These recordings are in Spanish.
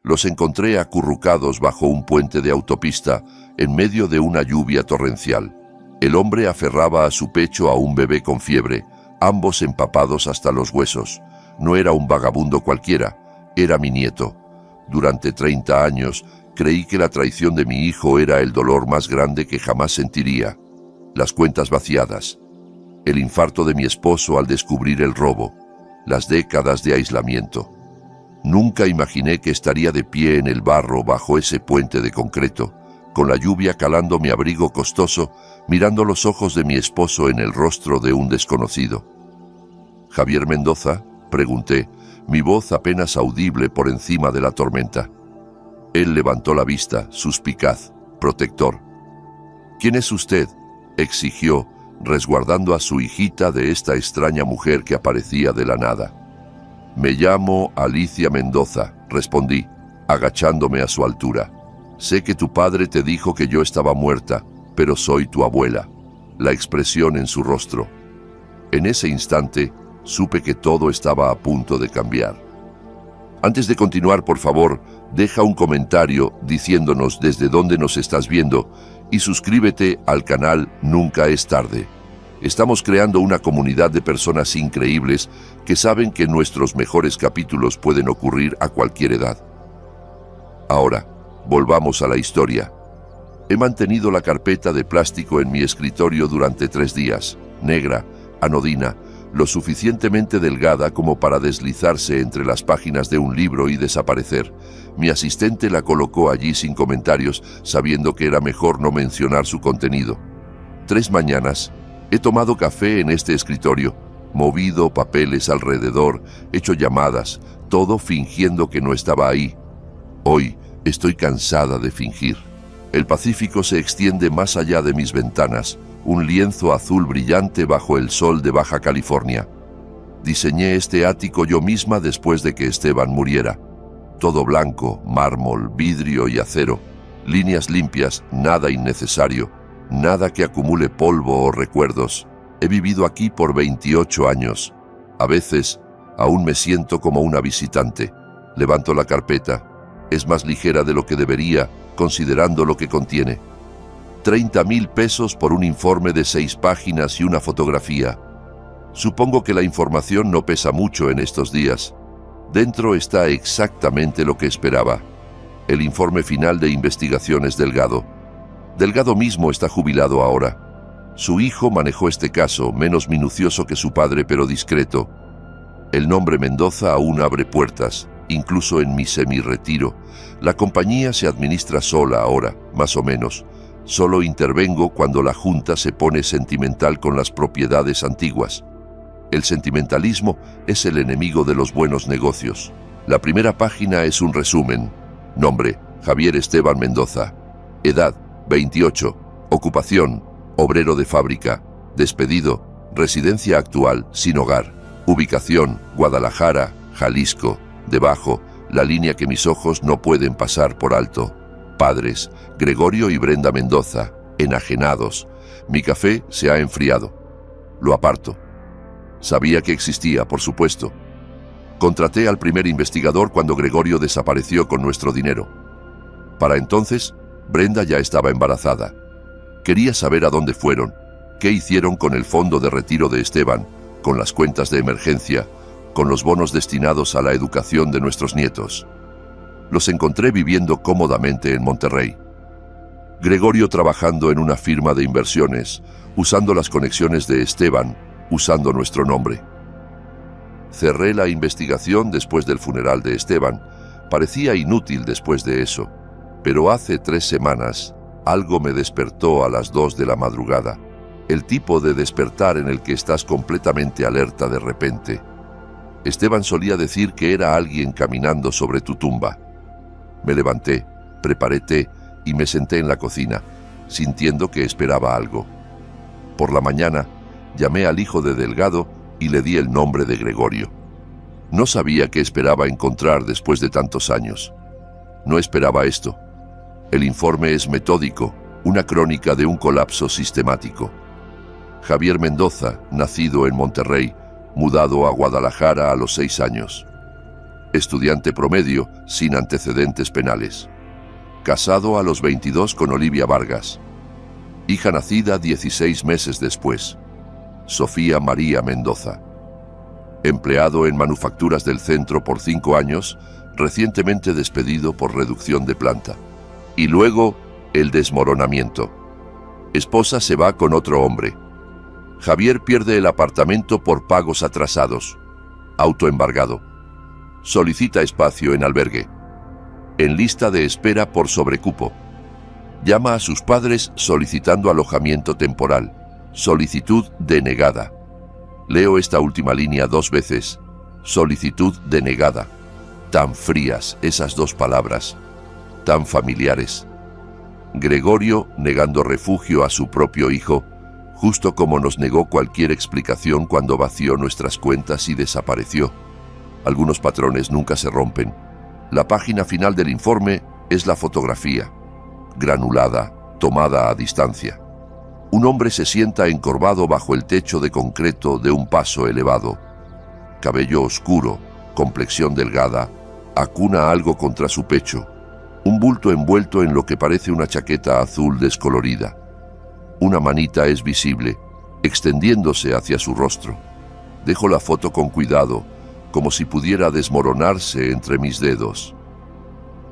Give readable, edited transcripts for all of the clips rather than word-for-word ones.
Los encontré acurrucados bajo un puente de autopista en medio de una lluvia torrencial. El hombre aferraba a su pecho a un bebé con fiebre, ambos empapados hasta los huesos. No era un vagabundo cualquiera, era mi nieto. Durante 30 años creí que la traición de mi hijo era el dolor más grande que jamás sentiría. Las cuentas vaciadas, el infarto de mi esposo al descubrir el robo, las décadas de aislamiento. Nunca imaginé que estaría de pie en el barro bajo ese puente de concreto, con la lluvia calando mi abrigo costoso, mirando los ojos de mi esposo en el rostro de un desconocido. «¿Javier Mendoza?», pregunté, mi voz apenas audible por encima de la tormenta. Él levantó la vista, suspicaz, protector. «¿Quién es usted?», exigió, resguardando a su hijita de esta extraña mujer que aparecía de la nada. «Me llamo Alicia Mendoza», respondí, agachándome a su altura. «Sé que tu padre te dijo que yo estaba muerta, pero soy tu abuela». La expresión en su rostro. En ese instante, supe que todo estaba a punto de cambiar. Antes de continuar, por favor, deja un comentario diciéndonos desde dónde nos estás viendo y suscríbete al canal Nunca es tarde. Estamos creando una comunidad de personas increíbles que saben que nuestros mejores capítulos pueden ocurrir a cualquier edad. Ahora, volvamos a la historia. He mantenido la carpeta de plástico en mi escritorio durante 3 días, negra, anodina, lo suficientemente delgada como para deslizarse entre las páginas de un libro y desaparecer. Mi asistente la colocó allí sin comentarios, sabiendo que era mejor no mencionar su contenido. 3 mañanas, he tomado café en este escritorio, movido papeles alrededor, hecho llamadas, todo fingiendo que no estaba ahí. Hoy estoy cansada de fingir. El Pacífico se extiende más allá de mis ventanas, un lienzo azul brillante bajo el sol de Baja California. Diseñé este ático yo misma después de que Esteban muriera. Todo blanco, mármol, vidrio y acero, líneas limpias, nada innecesario, nada que acumule polvo o recuerdos. He vivido aquí por 28 años. A veces, aún me siento como una visitante. Levanto la carpeta. Es más ligera de lo que debería, considerando lo que contiene. 30,000 pesos por un informe de 6 páginas y una fotografía. Supongo que la información no pesa mucho en estos días. Dentro está exactamente lo que esperaba. El informe final de investigaciones Delgado. Delgado mismo está jubilado ahora. Su hijo manejó este caso, menos minucioso que su padre, pero discreto. El nombre Mendoza aún abre puertas, incluso en mi semi-retiro. La compañía se administra sola ahora, más o menos. Solo intervengo cuando la Junta se pone sentimental con las propiedades antiguas. El sentimentalismo es el enemigo de los buenos negocios. La primera página es un resumen. Nombre: Javier Esteban Mendoza. Edad: 28. Ocupación: obrero de fábrica. Despedido. Residencia actual: sin hogar. Ubicación: Guadalajara, Jalisco. Debajo, la línea que mis ojos no pueden pasar por alto. Padres: Gregorio y Brenda Mendoza. Enajenados. Mi café se ha enfriado. Lo aparto. Sabía que existía, por supuesto. Contraté al primer investigador cuando Gregorio desapareció con nuestro dinero. Para entonces, Brenda ya estaba embarazada. Quería saber a dónde fueron, qué hicieron con el fondo de retiro de Esteban, con las cuentas de emergencia, con los bonos destinados a la educación de nuestros nietos. Los encontré viviendo cómodamente en Monterrey. Gregorio trabajando en una firma de inversiones, usando las conexiones de Esteban, usando nuestro nombre. Cerré la investigación después del funeral de Esteban. Parecía inútil después de eso, pero hace 3 semanas algo me despertó a las 2 de la madrugada. El tipo de despertar en el que estás completamente alerta de repente. Esteban solía decir que era alguien caminando sobre tu tumba. Me levanté, preparé té y me senté en la cocina, sintiendo que esperaba algo. Por la mañana, llamé al hijo de Delgado y le di el nombre de Gregorio. No sabía qué esperaba encontrar después de tantos años. No esperaba esto. El informe es metódico, una crónica de un colapso sistemático. Javier Mendoza, nacido en Monterrey, mudado a Guadalajara a los 6 años. estudiante promedio, sin antecedentes penales. Casado a los 22 con Olivia Vargas. Hija nacida 16 meses después. Sofía María Mendoza. Empleado en manufacturas del centro por 5 años, recientemente despedido por reducción de planta. Y luego, el desmoronamiento. Esposa se va con otro hombre. Javier pierde el apartamento por pagos atrasados. Autoembargado. Solicita espacio en albergue. En lista de espera por sobrecupo. Llama a sus padres solicitando alojamiento temporal. Solicitud denegada. Leo esta última línea 2 veces. Solicitud denegada. Tan frías esas 2 palabras. Tan familiares. Gregorio negando refugio a su propio hijo, justo como nos negó cualquier explicación cuando vació nuestras cuentas y desapareció. Algunos patrones nunca se rompen. La página final del informe es la fotografía, granulada, tomada a distancia. Un hombre se sienta encorvado bajo el techo de concreto de un paso elevado. Cabello oscuro, complexión delgada, acuna algo contra su pecho. Un bulto envuelto en lo que parece una chaqueta azul descolorida. Una manita es visible, extendiéndose hacia su rostro. Dejo la foto con cuidado, como si pudiera desmoronarse entre mis dedos.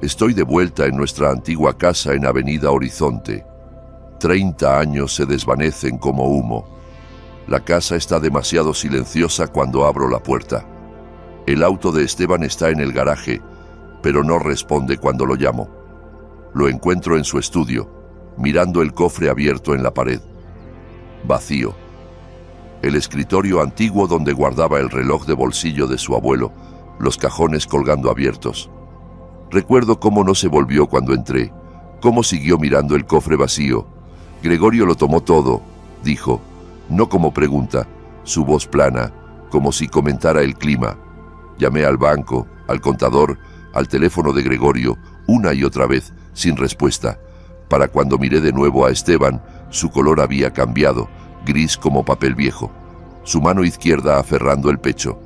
Estoy de vuelta en nuestra antigua casa en Avenida Horizonte. 30 años se desvanecen como humo. La casa está demasiado silenciosa cuando abro la puerta. El auto de Esteban está en el garaje, pero no responde cuando lo llamo. Lo encuentro en su estudio, mirando el cofre abierto en la pared. Vacío. El escritorio antiguo donde guardaba el reloj de bolsillo de su abuelo, los cajones colgando abiertos. Recuerdo cómo no se volvió cuando entré, cómo siguió mirando el cofre vacío. Gregorio lo tomó todo, dijo, no como pregunta, su voz plana, como si comentara el clima. Llamé al banco, al contador, al teléfono de Gregorio, una y otra vez, sin respuesta. Para cuando miré de nuevo a Esteban, su color había cambiado, gris como papel viejo. Su mano izquierda aferrando el pecho,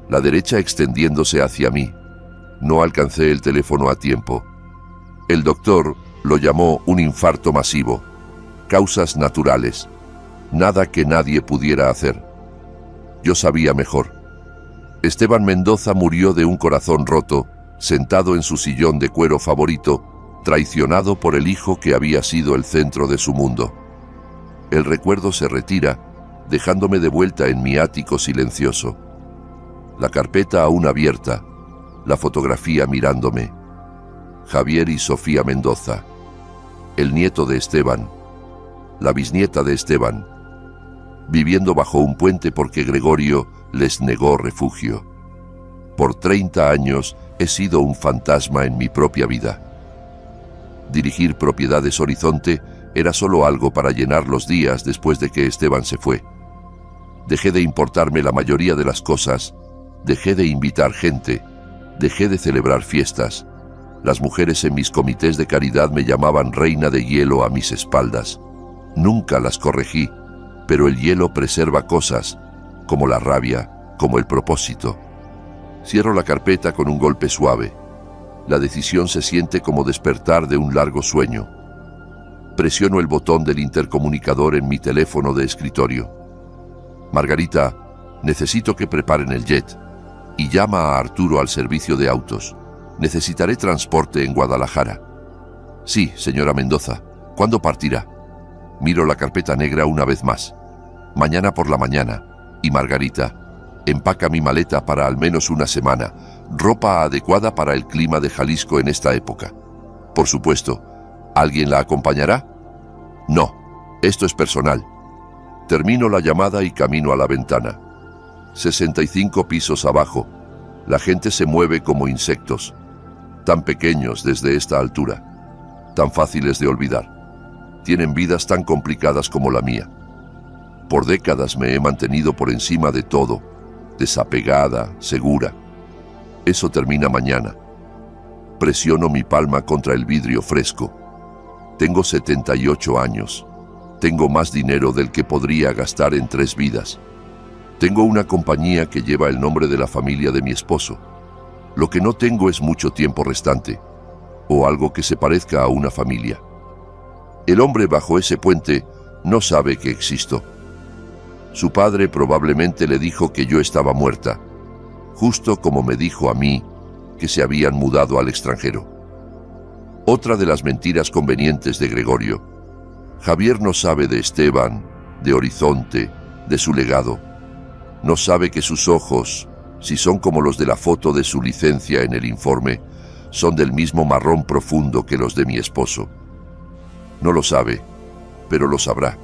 la derecha extendiéndose hacia mí. No alcancé el teléfono a tiempo. El doctor lo llamó un infarto masivo. Causas naturales. Nada que nadie pudiera hacer. Yo sabía mejor. Esteban Mendoza murió de un corazón roto, sentado en su sillón de cuero favorito, traicionado por el hijo que había sido el centro de su mundo. El recuerdo se retira, dejándome de vuelta en mi ático silencioso. La carpeta aún abierta, la fotografía mirándome. Javier y Sofía Mendoza. El nieto de Esteban. La bisnieta de Esteban. Viviendo bajo un puente porque Gregorio les negó refugio. Por 30 años he sido un fantasma en mi propia vida. Dirigir Propiedades Horizonte era solo algo para llenar los días después de que Esteban se fue. Dejé de importarme la mayoría de las cosas, dejé de invitar gente, dejé de celebrar fiestas. Las mujeres en mis comités de caridad me llamaban reina de hielo a mis espaldas. Nunca las corregí, pero el hielo preserva cosas, como la rabia, como el propósito. Cierro la carpeta con un golpe suave. La decisión se siente como despertar de un largo sueño. Presiono el botón del intercomunicador en mi teléfono de escritorio. Margarita, necesito que preparen el jet. Y llama a Arturo al servicio de autos. Necesitaré transporte en Guadalajara. Sí, señora Mendoza. ¿Cuándo partirá? Miro la carpeta negra una vez más. Mañana por la mañana. Y Margarita, empaca mi maleta para al menos una semana. Ropa adecuada para el clima de Jalisco en esta época. Por supuesto. ¿Alguien la acompañará? No, esto es personal. Termino la llamada y camino a la ventana. 65 pisos abajo. La gente se mueve como insectos. Tan pequeños desde esta altura. Tan fáciles de olvidar. Tienen vidas tan complicadas como la mía. Por décadas me he mantenido por encima de todo. Desapegada, segura. Eso termina mañana. Presiono mi palma contra el vidrio fresco. Tengo 78 años. Tengo más dinero del que podría gastar en 3 vidas. Tengo una compañía que lleva el nombre de la familia de mi esposo. Lo que no tengo es mucho tiempo restante, o algo que se parezca a una familia. El hombre bajo ese puente no sabe que existo. Su padre probablemente le dijo que yo estaba muerta, justo como me dijo a mí que se habían mudado al extranjero. Otra de las mentiras convenientes de Gregorio. Javier no sabe de Esteban, de Horizonte, de su legado. No sabe que sus ojos, si son como los de la foto de su licencia en el informe, son del mismo marrón profundo que los de mi esposo. No lo sabe, pero lo sabrá.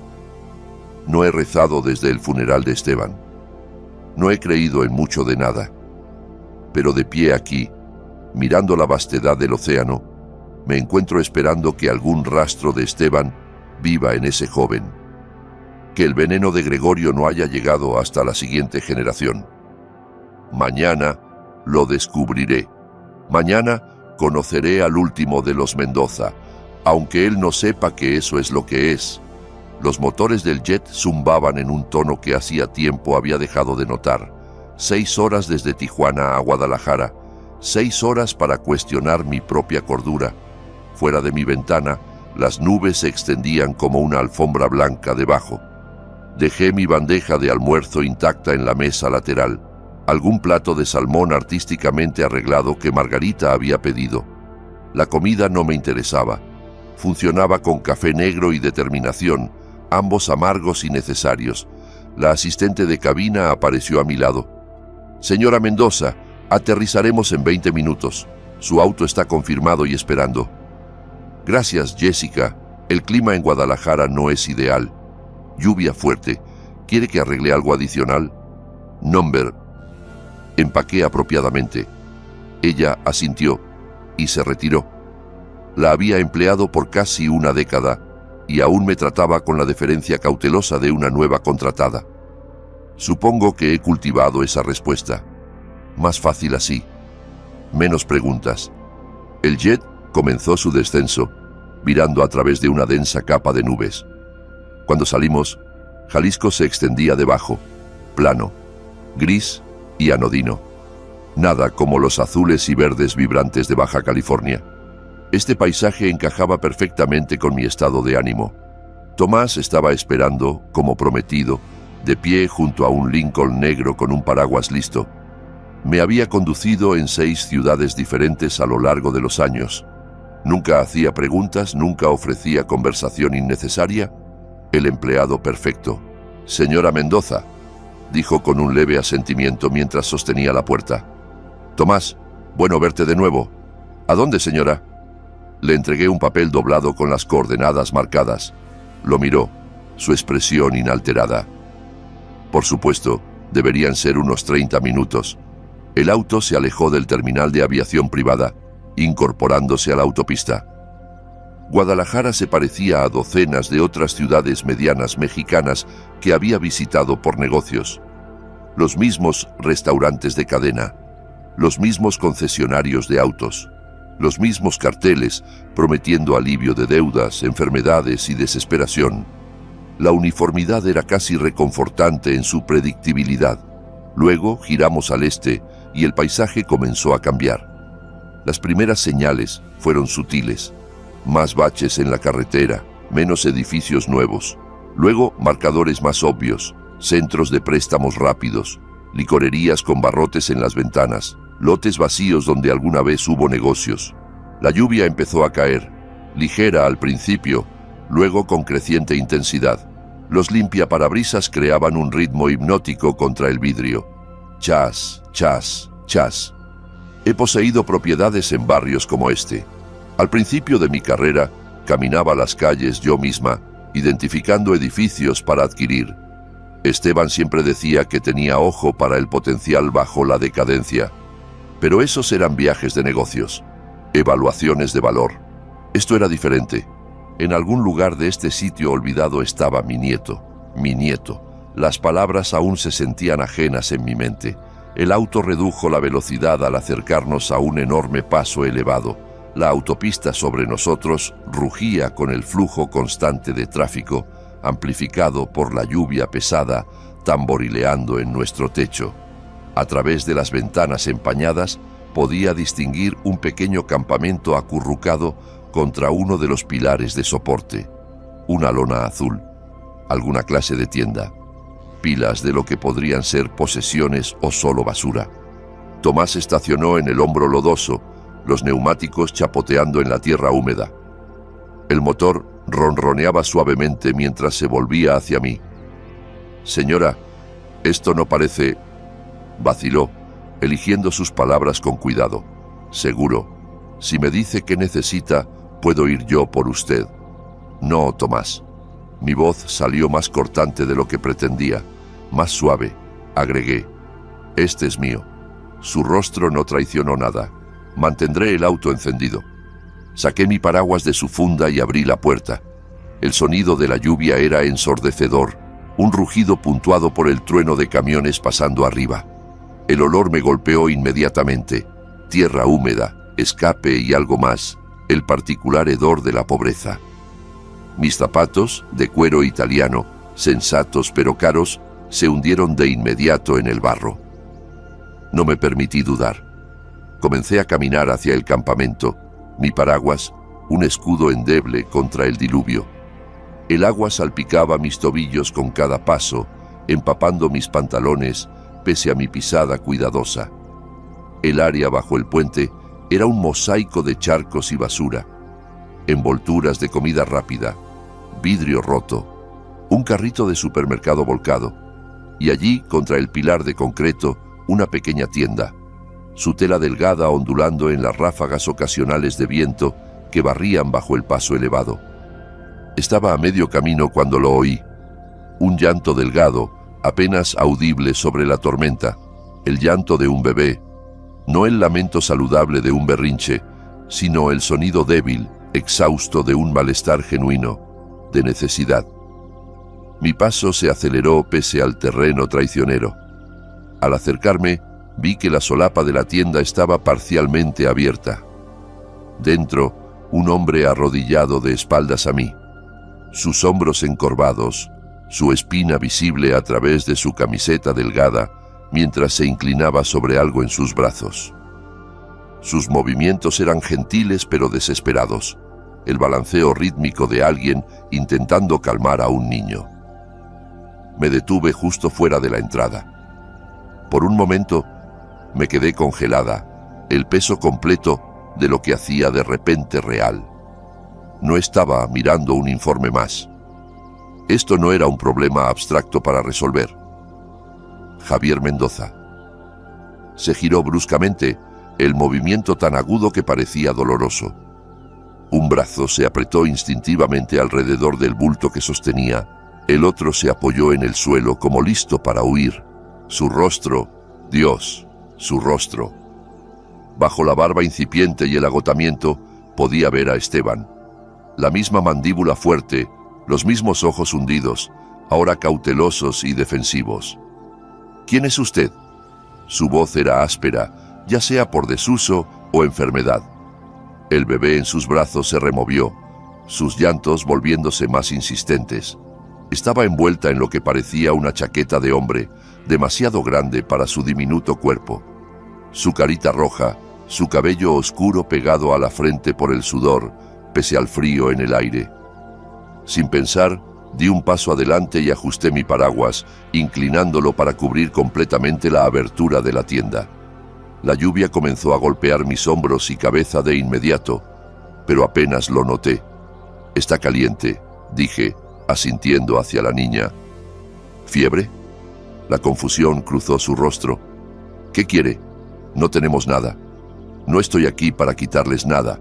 No he rezado desde el funeral de Esteban. No he creído en mucho de nada. Pero de pie aquí, mirando la vastedad del océano, me encuentro esperando que algún rastro de Esteban viva en ese joven. Que el veneno de Gregorio no haya llegado hasta la siguiente generación. Mañana lo descubriré. Mañana conoceré al último de los Mendoza, aunque él no sepa que eso es lo que es. Los motores del jet zumbaban en un tono que hacía tiempo había dejado de notar. 6 horas desde Tijuana a Guadalajara, 6 horas para cuestionar mi propia cordura. Fuera de mi ventana, las nubes se extendían como una alfombra blanca debajo. Dejé mi bandeja de almuerzo intacta en la mesa lateral, algún plato de salmón artísticamente arreglado que Margarita había pedido. La comida no me interesaba. Funcionaba con café negro y determinación, ambos amargos y necesarios. La asistente de cabina apareció a mi lado. «Señora Mendoza, aterrizaremos en 20 minutos. Su auto está confirmado y esperando». «Gracias, Jessica. El clima en Guadalajara no es ideal. Lluvia fuerte. ¿Quiere que arregle algo adicional?» «Number». Empaqué apropiadamente. Ella asintió y se retiró. La había empleado por casi una década y aún me trataba con la deferencia cautelosa de una nueva contratada. Supongo que he cultivado esa respuesta. Más fácil así. Menos preguntas. El jet comenzó su descenso, virando a través de una densa capa de nubes. Cuando salimos, Jalisco se extendía debajo, plano, gris y anodino. Nada como los azules y verdes vibrantes de Baja California. Este paisaje encajaba perfectamente con mi estado de ánimo. Tomás estaba esperando, como prometido, de pie junto a un Lincoln negro con un paraguas listo. Me había conducido en 6 ciudades diferentes a lo largo de los años. Nunca hacía preguntas, nunca ofrecía conversación innecesaria. El empleado perfecto. «Señora Mendoza», dijo con un leve asentimiento mientras sostenía la puerta. «Tomás, bueno verte de nuevo». «¿A dónde, señora?» Le entregué un papel doblado con las coordenadas marcadas. Lo miró, su expresión inalterada. Por supuesto, deberían ser unos 30 minutos. El auto se alejó del terminal de aviación privada, incorporándose a la autopista. Guadalajara se parecía a docenas de otras ciudades medianas mexicanas que había visitado por negocios. Los mismos restaurantes de cadena, los mismos concesionarios de autos, los mismos carteles prometiendo alivio de deudas, enfermedades y desesperación. La uniformidad era casi reconfortante en su predictibilidad. Luego giramos al este y el paisaje comenzó a cambiar. Las primeras señales fueron sutiles. Más baches en la carretera, menos edificios nuevos. Luego marcadores más obvios, centros de préstamos rápidos, licorerías con barrotes en las ventanas, lotes vacíos donde alguna vez hubo negocios. La lluvia empezó a caer, ligera al principio, luego con creciente intensidad. Los limpiaparabrisas creaban un ritmo hipnótico contra el vidrio. Chas, chas, chas. He poseído propiedades en barrios como este. Al principio de mi carrera, caminaba las calles yo misma, identificando edificios para adquirir. Esteban siempre decía que tenía ojo para el potencial bajo la decadencia. Pero esos eran viajes de negocios, evaluaciones de valor. Esto era diferente. En algún lugar de este sitio olvidado estaba mi nieto. Mi nieto. Las palabras aún se sentían ajenas en mi mente. El auto redujo la velocidad al acercarnos a un enorme paso elevado. La autopista sobre nosotros rugía con el flujo constante de tráfico, amplificado por la lluvia pesada, tamborileando en nuestro techo. A través de las ventanas empañadas podía distinguir un pequeño campamento acurrucado contra uno de los pilares de soporte, una lona azul, alguna clase de tienda, pilas de lo que podrían ser posesiones o solo basura. Tomás estacionó en el hombro lodoso, los neumáticos chapoteando en la tierra húmeda. El motor ronroneaba suavemente mientras se volvía hacia mí. «Señora, esto no parece...» vaciló, eligiendo sus palabras con cuidado. «Seguro, si me dice qué necesita, puedo ir yo por usted». «No, Tomás». Mi voz salió más cortante de lo que pretendía, más suave. Agregué: «Este es mío». Su rostro no traicionó nada. «Mantendré el auto encendido». Saqué mi paraguas de su funda y abrí la puerta. El sonido de la lluvia era ensordecedor, un rugido puntuado por el trueno de camiones pasando arriba. El olor me golpeó inmediatamente. Tierra húmeda, escape y algo más, el particular hedor de la pobreza. Mis zapatos, de cuero italiano, sensatos pero caros, se hundieron de inmediato en el barro. No me permití dudar. Comencé a caminar hacia el campamento, mi paraguas, un escudo endeble contra el diluvio. El agua salpicaba mis tobillos con cada paso, empapando mis pantalones, pese a mi pisada cuidadosa. El área bajo el puente era un mosaico de charcos y basura, envolturas de comida rápida, vidrio roto, un carrito de supermercado volcado, y allí, contra el pilar de concreto, una pequeña tienda, su tela delgada ondulando en las ráfagas ocasionales de viento que barrían bajo el paso elevado. Estaba a medio camino cuando lo oí. Un llanto delgado, apenas audible sobre la tormenta, el llanto de un bebé, no el lamento saludable de un berrinche, sino el sonido débil, exhausto de un malestar genuino, de necesidad. Mi paso se aceleró pese al terreno traicionero. Al acercarme, vi que la solapa de la tienda estaba parcialmente abierta. Dentro, un hombre arrodillado de espaldas a mí, sus hombros encorvados, su espina visible a través de su camiseta delgada, mientras se inclinaba sobre algo en sus brazos. Sus movimientos eran gentiles pero desesperados, el balanceo rítmico de alguien intentando calmar a un niño. Me detuve justo fuera de la entrada. Por un momento, me quedé congelada, el peso completo de lo que hacía de repente real. No estaba mirando un informe más. Esto no era un problema abstracto para resolver. Javier Mendoza. Se giró bruscamente, el movimiento tan agudo que parecía doloroso. Un brazo se apretó instintivamente alrededor del bulto que sostenía, el otro se apoyó en el suelo como listo para huir. Su rostro, Dios, su rostro. Bajo la barba incipiente y el agotamiento, podía ver a Esteban. La misma mandíbula fuerte, los mismos ojos hundidos, ahora cautelosos y defensivos. ¿Quién es usted? Su voz era áspera, ya sea por desuso o enfermedad. El bebé en sus brazos se removió, sus llantos volviéndose más insistentes. Estaba envuelta en lo que parecía una chaqueta de hombre, demasiado grande para su diminuto cuerpo. Su carita roja, su cabello oscuro pegado a la frente por el sudor, pese al frío en el aire. Sin pensar, di un paso adelante y ajusté mi paraguas, inclinándolo para cubrir completamente la abertura de la tienda. La lluvia comenzó a golpear mis hombros y cabeza de inmediato, pero apenas lo noté. «Está caliente», dije, asintiendo hacia la niña. «¿Fiebre?» La confusión cruzó su rostro. «¿Qué quiere? No tenemos nada. No estoy aquí para quitarles nada».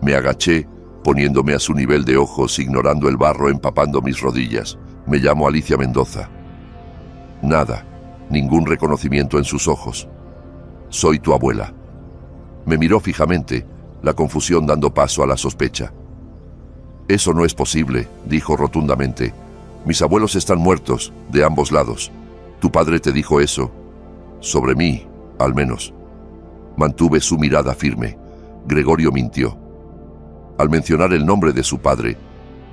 Me agaché, poniéndome a su nivel de ojos, ignorando el barro empapando mis rodillas. «Me llamo Alicia Mendoza». Nada, ningún reconocimiento en sus ojos. «Soy tu abuela». Me miró fijamente, la confusión dando paso a la sospecha. «Eso no es posible», dijo rotundamente. «Mis abuelos están muertos, de ambos lados. ¿Tu padre te dijo eso?» «Sobre mí, al menos». Mantuve su mirada firme. Gregorio mintió. Al mencionar el nombre de su padre,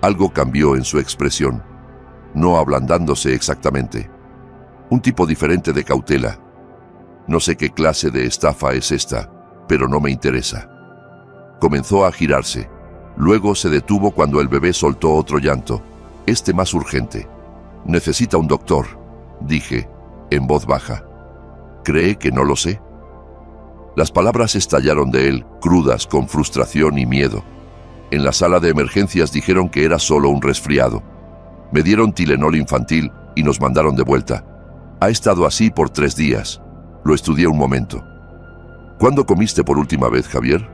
algo cambió en su expresión, no ablandándose exactamente. Un tipo diferente de cautela. «No sé qué clase de estafa es esta», pero no me interesa. Comenzó a girarse. Luego se detuvo cuando el bebé soltó otro llanto, este más urgente. «Necesita un doctor», dije, en voz baja. «¿Cree que no lo sé?». Las palabras estallaron de él, crudas, con frustración y miedo. En la sala de emergencias dijeron que era solo un resfriado. Me dieron Tylenol infantil y nos mandaron de vuelta. Ha estado así por 3 días. Lo estudié un momento. «¿Cuándo comiste por última vez, Javier?».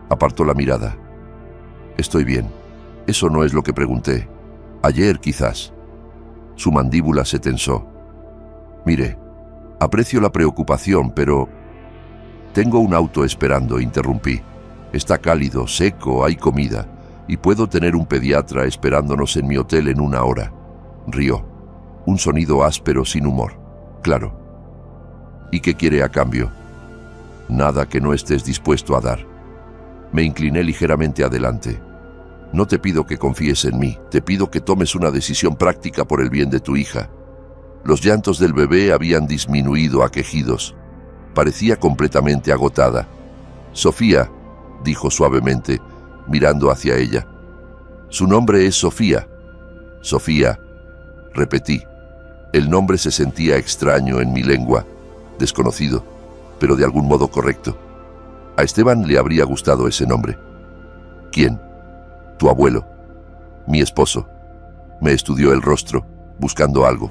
Apartó la mirada. «Estoy bien. Eso no es lo que pregunté. Ayer, quizás». Su mandíbula se tensó. «Mire, aprecio la preocupación, pero...». «Tengo un auto esperando», interrumpí. «Está cálido, seco, hay comida, y puedo tener un pediatra esperándonos en mi hotel en 1 hora». Rió. Un sonido áspero sin humor. «Claro». «¿Y qué quiere a cambio?». «Nada que no estés dispuesto a dar». Me incliné ligeramente adelante. «No te pido que confíes en mí, te pido que tomes una decisión práctica por el bien de tu hija». Los llantos del bebé habían disminuido a quejidos. Parecía completamente agotada. «Sofía», dijo suavemente, mirando hacia ella. «Su nombre es Sofía». «Sofía», repetí. El nombre se sentía extraño en mi lengua, desconocido, pero de algún modo correcto. A Esteban le habría gustado ese nombre. «¿Quién?». «Tu abuelo». «Mi esposo». Me estudió el rostro, buscando algo.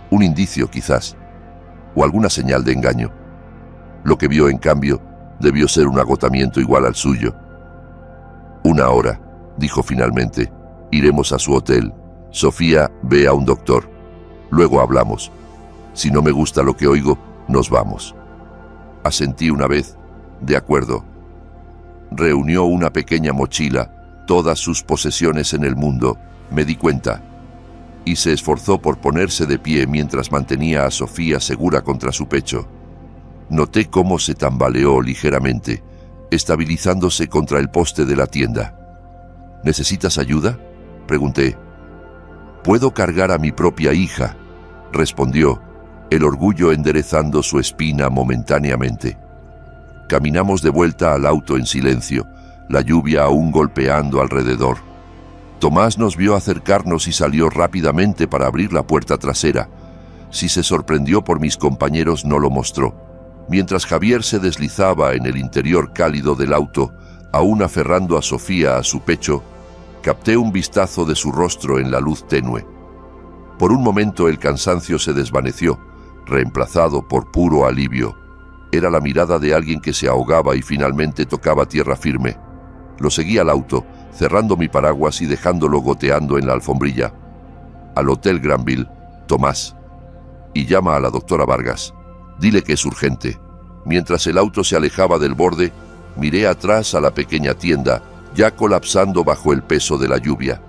Un indicio, quizás, o alguna señal de engaño. Lo que vio, en cambio, debió ser un agotamiento igual al suyo. «1 hora», dijo finalmente. «Iremos a su hotel. Sofía, ve a un doctor. Luego hablamos. Si no me gusta lo que oigo, nos vamos». Asentí una vez. «De acuerdo». Reunió una pequeña mochila, todas sus posesiones en el mundo, me di cuenta, y se esforzó por ponerse de pie mientras mantenía a Sofía segura contra su pecho. Noté cómo se tambaleó ligeramente, estabilizándose contra el poste de la tienda. «¿Necesitas ayuda?», pregunté. «Puedo cargar a mi propia hija», respondió, el orgullo enderezando su espina momentáneamente. Caminamos de vuelta al auto en silencio, la lluvia aún golpeando alrededor. Tomás nos vio acercarnos y salió rápidamente para abrir la puerta trasera. Si se sorprendió por mis compañeros, no lo mostró. Mientras Javier se deslizaba en el interior cálido del auto, aún aferrando a Sofía a su pecho, capté un vistazo de su rostro en la luz tenue. Por un momento el cansancio se desvaneció, reemplazado por puro alivio. Era la mirada de alguien que se ahogaba y finalmente tocaba tierra firme. Lo seguí al auto, cerrando mi paraguas y dejándolo goteando en la alfombrilla. «Al Hotel Granville, Tomás. Y llama a la doctora Vargas. Dile que es urgente». Mientras el auto se alejaba del borde, miré atrás a la pequeña tienda, ya colapsando bajo el peso de la lluvia.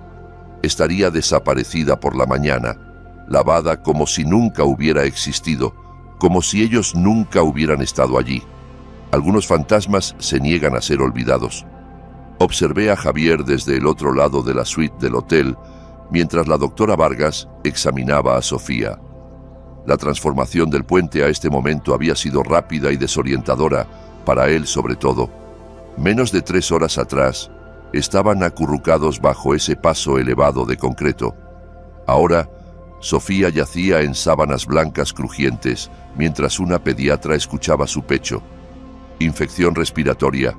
Estaría desaparecida por la mañana, lavada como si nunca hubiera existido, como si ellos nunca hubieran estado allí. Algunos fantasmas se niegan a ser olvidados. Observé a Javier desde el otro lado de la suite del hotel, mientras la doctora Vargas examinaba a Sofía. La transformación del puente a este momento había sido rápida y desorientadora, para él sobre todo. Menos de 3 horas atrás, estaban acurrucados bajo ese paso elevado de concreto. Ahora, Sofía yacía en sábanas blancas crujientes, mientras una pediatra escuchaba su pecho. «Infección respiratoria»,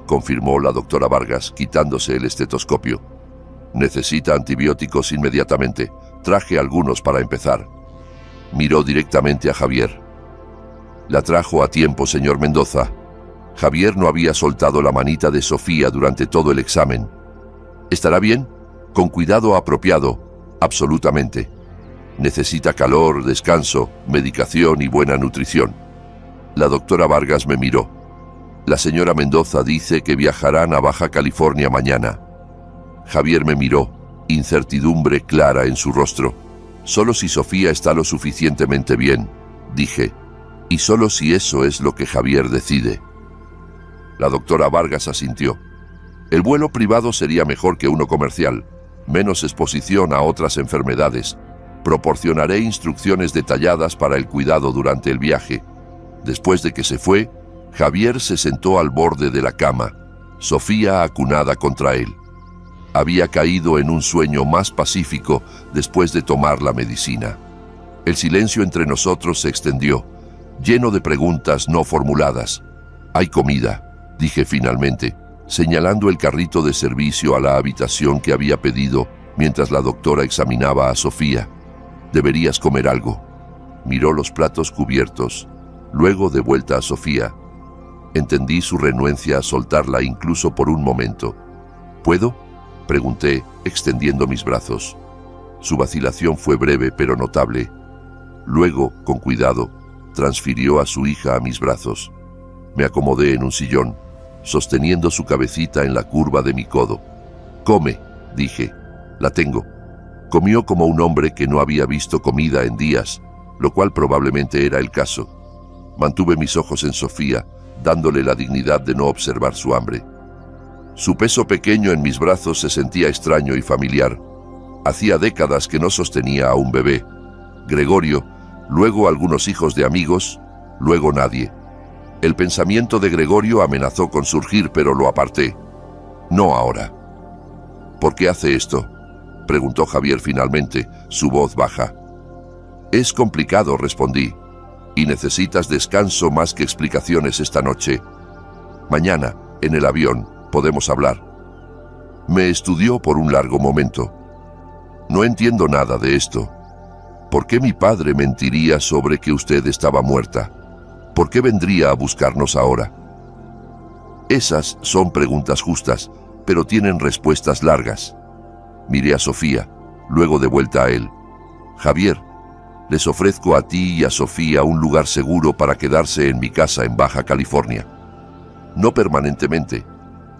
confirmó la doctora Vargas, quitándose el estetoscopio. «Necesita antibióticos inmediatamente. Traje algunos para empezar». Miró directamente a Javier. «La trajo a tiempo, señor Mendoza». Javier no había soltado la manita de Sofía durante todo el examen. «¿Estará bien?». «Con cuidado apropiado, absolutamente. Necesita calor, descanso, medicación y buena nutrición». La doctora Vargas me miró. «La señora Mendoza dice que viajarán a Baja California mañana». Javier me miró, incertidumbre clara en su rostro. «Solo si Sofía está lo suficientemente bien», dije, «y solo si eso es lo que Javier decide». La doctora Vargas asintió. «El vuelo privado sería mejor que uno comercial, menos exposición a otras enfermedades. Proporcionaré instrucciones detalladas para el cuidado durante el viaje». Después de que se fue, Javier se sentó al borde de la cama, Sofía acunada contra él. Había caído en un sueño más pacífico después de tomar la medicina. El silencio entre nosotros se extendió, lleno de preguntas no formuladas. «Hay comida», dije finalmente, señalando el carrito de servicio a la habitación que había pedido mientras la doctora examinaba a Sofía. «Deberías comer algo». Miró los platos cubiertos, luego de vuelta a Sofía. Entendí su renuencia a soltarla incluso por un momento. «¿Puedo?», pregunté, extendiendo mis brazos. Su vacilación fue breve pero notable. Luego, con cuidado, transfirió a su hija a mis brazos. Me acomodé en un sillón, sosteniendo su cabecita en la curva de mi codo. «Come», dije. «La tengo». Comió como un hombre que no había visto comida en días, lo cual probablemente era el caso. Mantuve mis ojos en Sofía, dándole la dignidad de no observar su hambre. Su peso pequeño en mis brazos se sentía extraño y familiar. Hacía décadas que no sostenía a un bebé. Gregorio, luego algunos hijos de amigos, luego nadie. El pensamiento de Gregorio amenazó con surgir, pero lo aparté. «No ahora». «¿Por qué hace esto?», preguntó Javier finalmente, su voz baja. «Es complicado», respondí, «y necesitas descanso más que explicaciones esta noche. Mañana, en el avión, podemos hablar». Me estudió por un largo momento. «No entiendo nada de esto. ¿Por qué mi padre mentiría sobre que usted estaba muerta? ¿Por qué vendría a buscarnos ahora?». Esas son preguntas justas, pero tienen respuestas largas. Miré a Sofía, luego de vuelta a él. «Javier, les ofrezco a ti y a Sofía un lugar seguro para quedarse en mi casa en Baja California. No permanentemente,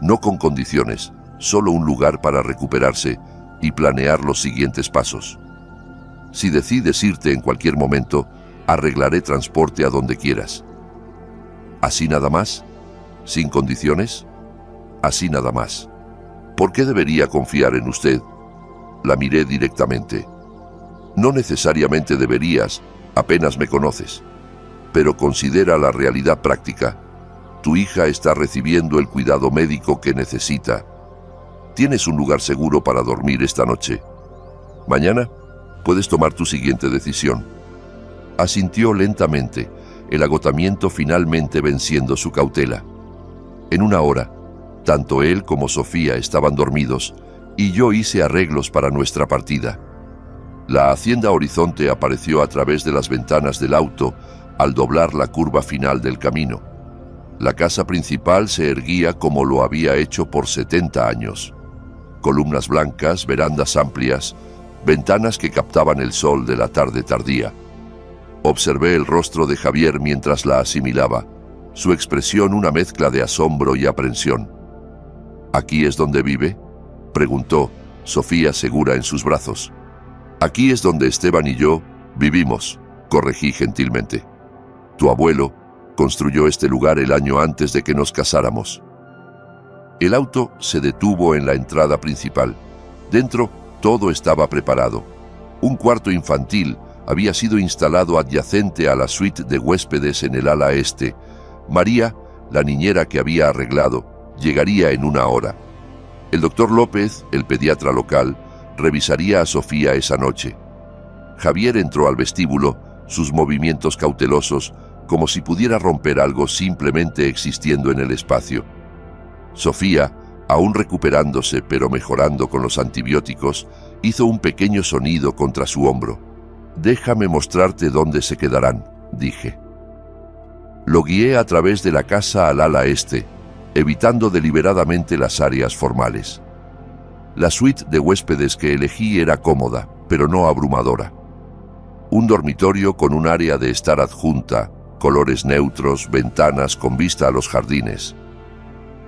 no con condiciones, solo un lugar para recuperarse y planear los siguientes pasos. Si decides irte en cualquier momento, arreglaré transporte a donde quieras». «¿Así nada más? ¿Sin condiciones?». «Así nada más». «¿Por qué debería confiar en usted?». La miré directamente. «No necesariamente deberías, apenas me conoces. Pero considera la realidad práctica. Tu hija está recibiendo el cuidado médico que necesita. Tienes un lugar seguro para dormir esta noche. Mañana puedes tomar tu siguiente decisión». Asintió lentamente, el agotamiento finalmente venciendo su cautela. En una hora, tanto él como Sofía estaban dormidos, y yo hice arreglos para nuestra partida. La hacienda Horizonte apareció a través de las ventanas del auto al doblar la curva final del camino. La casa principal se erguía como lo había hecho por 70 años. Columnas blancas, verandas amplias, ventanas que captaban el sol de la tarde tardía. Observé el rostro de Javier mientras la asimilaba, su expresión una mezcla de asombro y aprensión. «¿Aquí es donde vive?», preguntó, Sofía segura en sus brazos. «Aquí es donde Esteban y yo vivimos», corregí gentilmente. «Tu abuelo construyó este lugar el año antes de que nos casáramos». El auto se detuvo en la entrada principal. Dentro todo estaba preparado. Un cuarto infantil había sido instalado adyacente a la suite de huéspedes en el ala este. María, la niñera que había arreglado, llegaría en una hora. El doctor López, el pediatra local, revisaría a Sofía esa noche. Javier entró al vestíbulo, sus movimientos cautelosos, como si pudiera romper algo simplemente existiendo en el espacio. Sofía, aún recuperándose pero mejorando con los antibióticos, hizo un pequeño sonido contra su hombro. «Déjame mostrarte dónde se quedarán», dije. Lo guié a través de la casa al ala este, evitando deliberadamente las áreas formales. La suite de huéspedes que elegí era cómoda, pero no abrumadora. Un dormitorio con un área de estar adjunta, colores neutros, ventanas con vista a los jardines.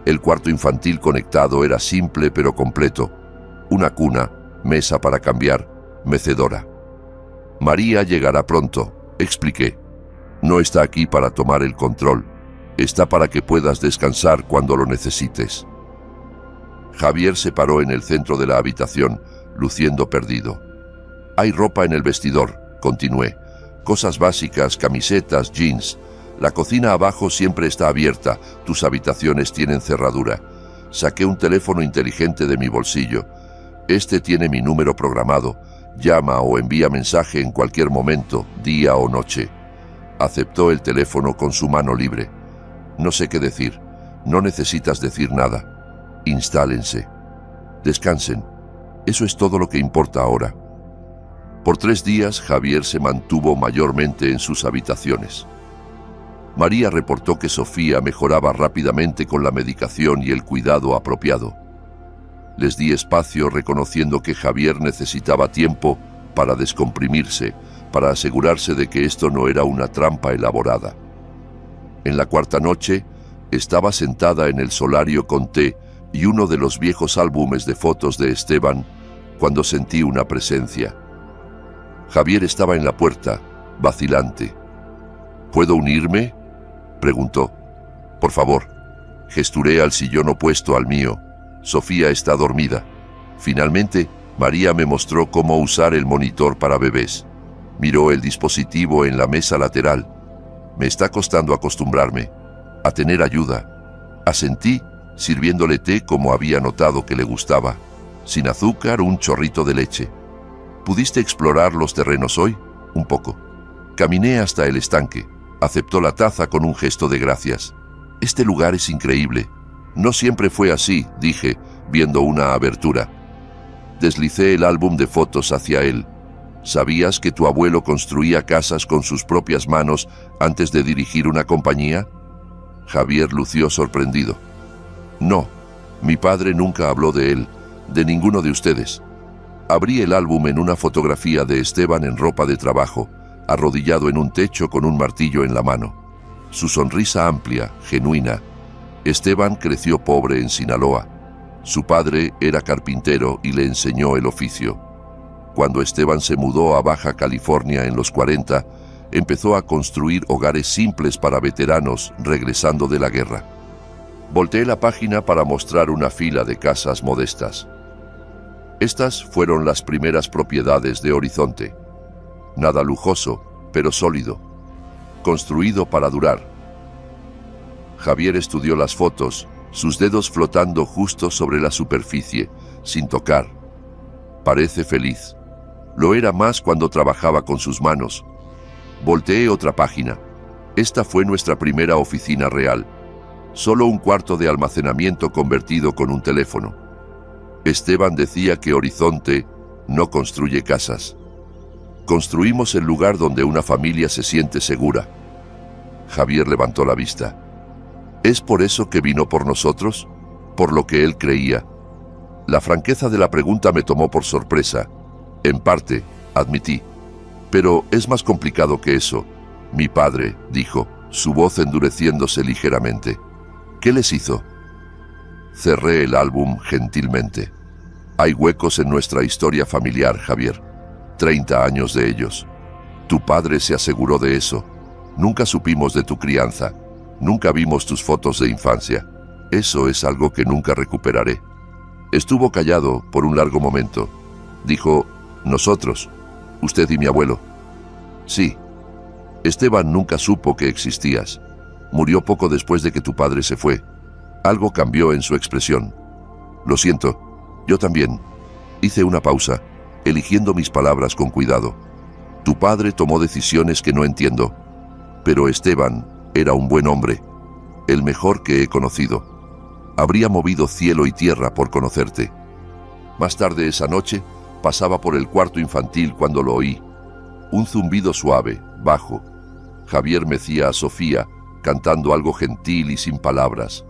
El cuarto infantil conectado era simple pero completo. Una cuna, mesa para cambiar, mecedora. «María llegará pronto», expliqué. «No está aquí para tomar el control. Está para que puedas descansar cuando lo necesites». Javier se paró en el centro de la habitación, luciendo perdido. «Hay ropa en el vestidor», continué. «Cosas básicas, camisetas, jeans. La cocina abajo siempre está abierta, tus habitaciones tienen cerradura. Saqué un teléfono inteligente de mi bolsillo. Este tiene mi número programado. Llama o envía mensaje en cualquier momento, día o noche. Aceptó el teléfono con su mano libre. No sé qué decir. No necesitas decir nada. Instálense. Descansen. Eso es todo lo que importa ahora. Por 3 días, Javier se mantuvo mayormente en sus habitaciones. María reportó que Sofía mejoraba rápidamente con la medicación y el cuidado apropiado. Les di espacio reconociendo que Javier necesitaba tiempo para descomprimirse, para asegurarse de que esto no era una trampa elaborada. En la 4ª noche, estaba sentada en el solario con té y uno de los viejos álbumes de fotos de Esteban cuando sentí una presencia. Javier estaba en la puerta, vacilante. ¿Puedo unirme?, preguntó. Por favor. Gesturé al sillón opuesto al mío. Sofía está dormida. Finalmente, María me mostró cómo usar el monitor para bebés. Miró el dispositivo en la mesa lateral. Me está costando acostumbrarme a tener ayuda. Asentí, sirviéndole té como había notado que le gustaba. Sin azúcar, un chorrito de leche. ¿Pudiste explorar los terrenos hoy? Un poco. Caminé hasta el estanque. Aceptó la taza con un gesto de gracias. Este lugar es increíble. No siempre fue así, dije, viendo una abertura. Deslicé el álbum de fotos hacia él. ¿Sabías que tu abuelo construía casas con sus propias manos antes de dirigir una compañía? Javier lució sorprendido. No, mi padre nunca habló de él, de ninguno de ustedes. Abrí el álbum en una fotografía de Esteban en ropa de trabajo, arrodillado en un techo con un martillo en la mano. Su sonrisa amplia, genuina. Esteban creció pobre en Sinaloa. Su padre era carpintero y le enseñó el oficio. Cuando Esteban se mudó a Baja California en los 40, empezó a construir hogares simples para veteranos regresando de la guerra. Volteé la página para mostrar una fila de casas modestas. Estas fueron las primeras propiedades de Horizonte. Nada lujoso, pero sólido. Construido para durar. Javier estudió las fotos, sus dedos flotando justo sobre la superficie, sin tocar. Parece feliz. Lo era más cuando trabajaba con sus manos. Volteé otra página. Esta fue nuestra primera oficina real. Solo un cuarto de almacenamiento convertido con un teléfono. Esteban decía que Horizonte no construye casas. Construimos el lugar donde una familia se siente segura. Javier levantó la vista. ¿Es por eso que vino por nosotros? Por lo que él creía. La franqueza de la pregunta me tomó por sorpresa. En parte, admití. Pero es más complicado que eso. Mi padre, dijo, su voz endureciéndose ligeramente. ¿Qué les hizo? Cerré el álbum gentilmente. Hay huecos en nuestra historia familiar, Javier. 30 años de ellos. Tu padre se aseguró de eso. Nunca supimos de tu crianza. Nunca vimos tus fotos de infancia. Eso es algo que nunca recuperaré. Estuvo callado por un largo momento. Dijo, nosotros, usted y mi abuelo. Sí. Esteban nunca supo que existías. Murió poco después de que tu padre se fue. Algo cambió en su expresión. Lo siento, yo también. Hice una pausa, eligiendo mis palabras con cuidado. Tu padre tomó decisiones que no entiendo. Pero Esteban era un buen hombre, el mejor que he conocido. Habría movido cielo y tierra por conocerte. Más tarde esa noche, pasaba por el cuarto infantil cuando lo oí. Un zumbido suave, bajo. Javier mecía a Sofía, cantando algo gentil y sin palabras.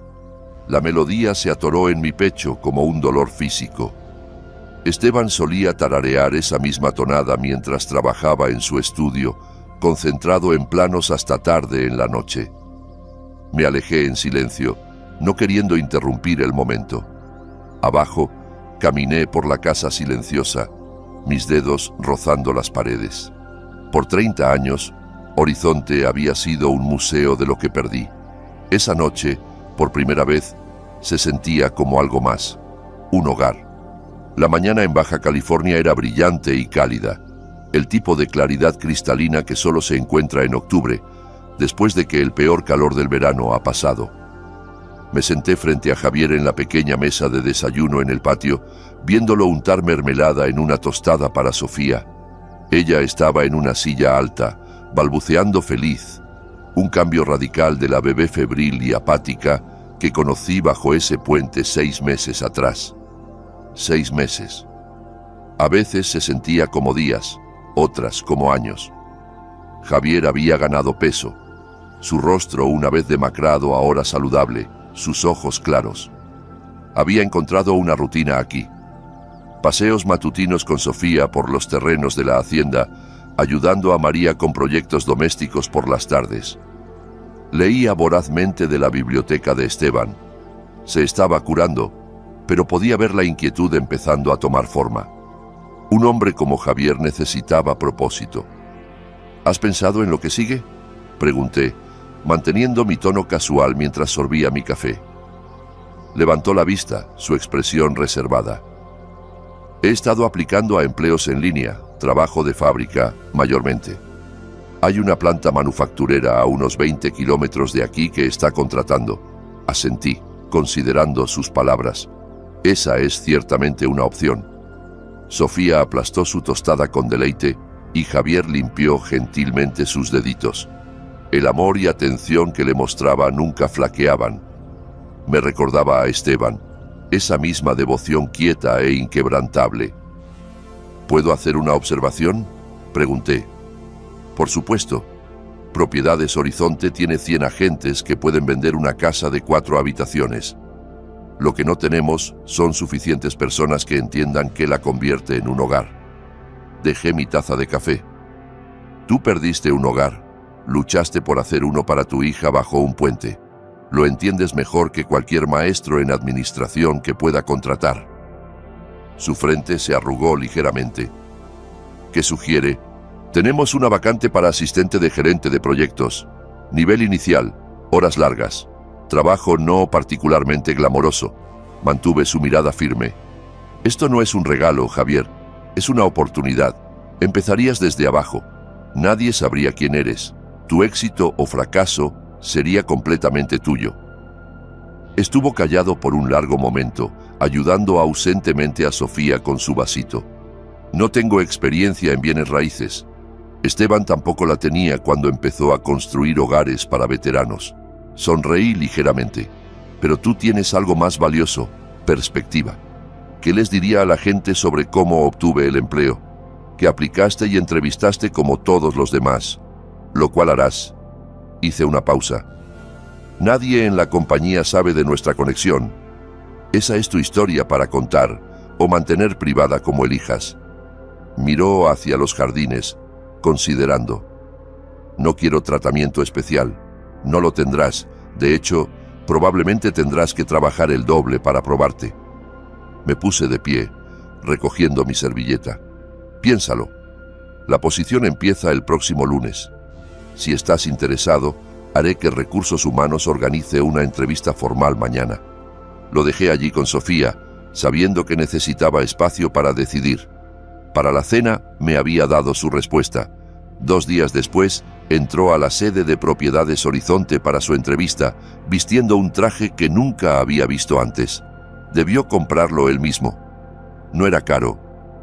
La melodía se atoró en mi pecho como un dolor físico. Esteban solía tararear esa misma tonada mientras trabajaba en su estudio, concentrado en planos hasta tarde en la noche. Me alejé en silencio, no queriendo interrumpir el momento. Abajo, caminé por la casa silenciosa, mis dedos rozando las paredes. Por 30 años, Horizonte había sido un museo de lo que perdí. Esa noche, por primera vez, se sentía como algo más, un hogar. La mañana en Baja California era brillante y cálida, el tipo de claridad cristalina que solo se encuentra en octubre, después de que el peor calor del verano ha pasado. Me senté frente a Javier en la pequeña mesa de desayuno en el patio, viéndolo untar mermelada en una tostada para Sofía. Ella estaba en una silla alta, balbuceando feliz, un cambio radical de la bebé febril y apática que conocí bajo ese puente 6 meses atrás. 6 meses. A veces se sentía como días, otras como años. Javier había ganado peso. Su rostro, una vez demacrado, ahora saludable, sus ojos claros. Había encontrado una rutina aquí. Paseos matutinos con Sofía por los terrenos de la hacienda, ayudando a María con proyectos domésticos por las tardes. Leía vorazmente de la biblioteca de Esteban. Se estaba curando, pero podía ver la inquietud empezando a tomar forma. Un hombre como Javier necesitaba propósito. ¿Has pensado en lo que sigue?, pregunté, manteniendo mi tono casual mientras sorbía mi café. Levantó la vista, su expresión reservada. He estado aplicando a empleos en línea, trabajo de fábrica, mayormente. Hay una planta manufacturera a unos 20 kilómetros de aquí que está contratando. Asentí, considerando sus palabras. Esa es ciertamente una opción. Sofía aplastó su tostada con deleite y Javier limpió gentilmente sus deditos. El amor y atención que le mostraba nunca flaqueaban. Me recordaba a Esteban, esa misma devoción quieta e inquebrantable. ¿Puedo hacer una observación?, pregunté. Por supuesto. Propiedades Horizonte tiene 100 agentes que pueden vender una casa de 4 habitaciones. Lo que no tenemos son suficientes personas que entiendan qué la convierte en un hogar. Dejé mi taza de café. Tú perdiste un hogar. Luchaste por hacer uno para tu hija bajo un puente. Lo entiendes mejor que cualquier maestro en administración que pueda contratar. Su frente se arrugó ligeramente. ¿Qué sugiere? Tenemos una vacante para asistente de gerente de proyectos. Nivel inicial, horas largas. Trabajo no particularmente glamoroso. Mantuve su mirada firme. Esto no es un regalo, Javier. Es una oportunidad. Empezarías desde abajo. Nadie sabría quién eres. Tu éxito o fracaso sería completamente tuyo. Estuvo callado por un largo momento, ayudando ausentemente a Sofía con su vasito. No tengo experiencia en bienes raíces. Esteban tampoco la tenía cuando empezó a construir hogares para veteranos. Sonreí ligeramente. Pero tú tienes algo más valioso, perspectiva. ¿Qué les diría a la gente sobre cómo obtuve el empleo? Que aplicaste y entrevistaste como todos los demás, lo cual harás. Hice una pausa. Nadie en la compañía sabe de nuestra conexión. Esa es tu historia para contar o mantener privada como elijas. Miró hacia los jardines, considerando. No quiero tratamiento especial. No lo tendrás. De hecho, probablemente tendrás que trabajar el doble para probarte. Me puse de pie, recogiendo mi servilleta. Piénsalo. La posición empieza el próximo lunes. Si estás interesado, haré que Recursos Humanos organice una entrevista formal mañana. Lo dejé allí con Sofía, sabiendo que necesitaba espacio para decidir. Para la cena me había dado su respuesta. 2 días después, entró a la sede de Propiedades Horizonte para su entrevista, vistiendo un traje que nunca había visto antes. Debió comprarlo él mismo. No era caro,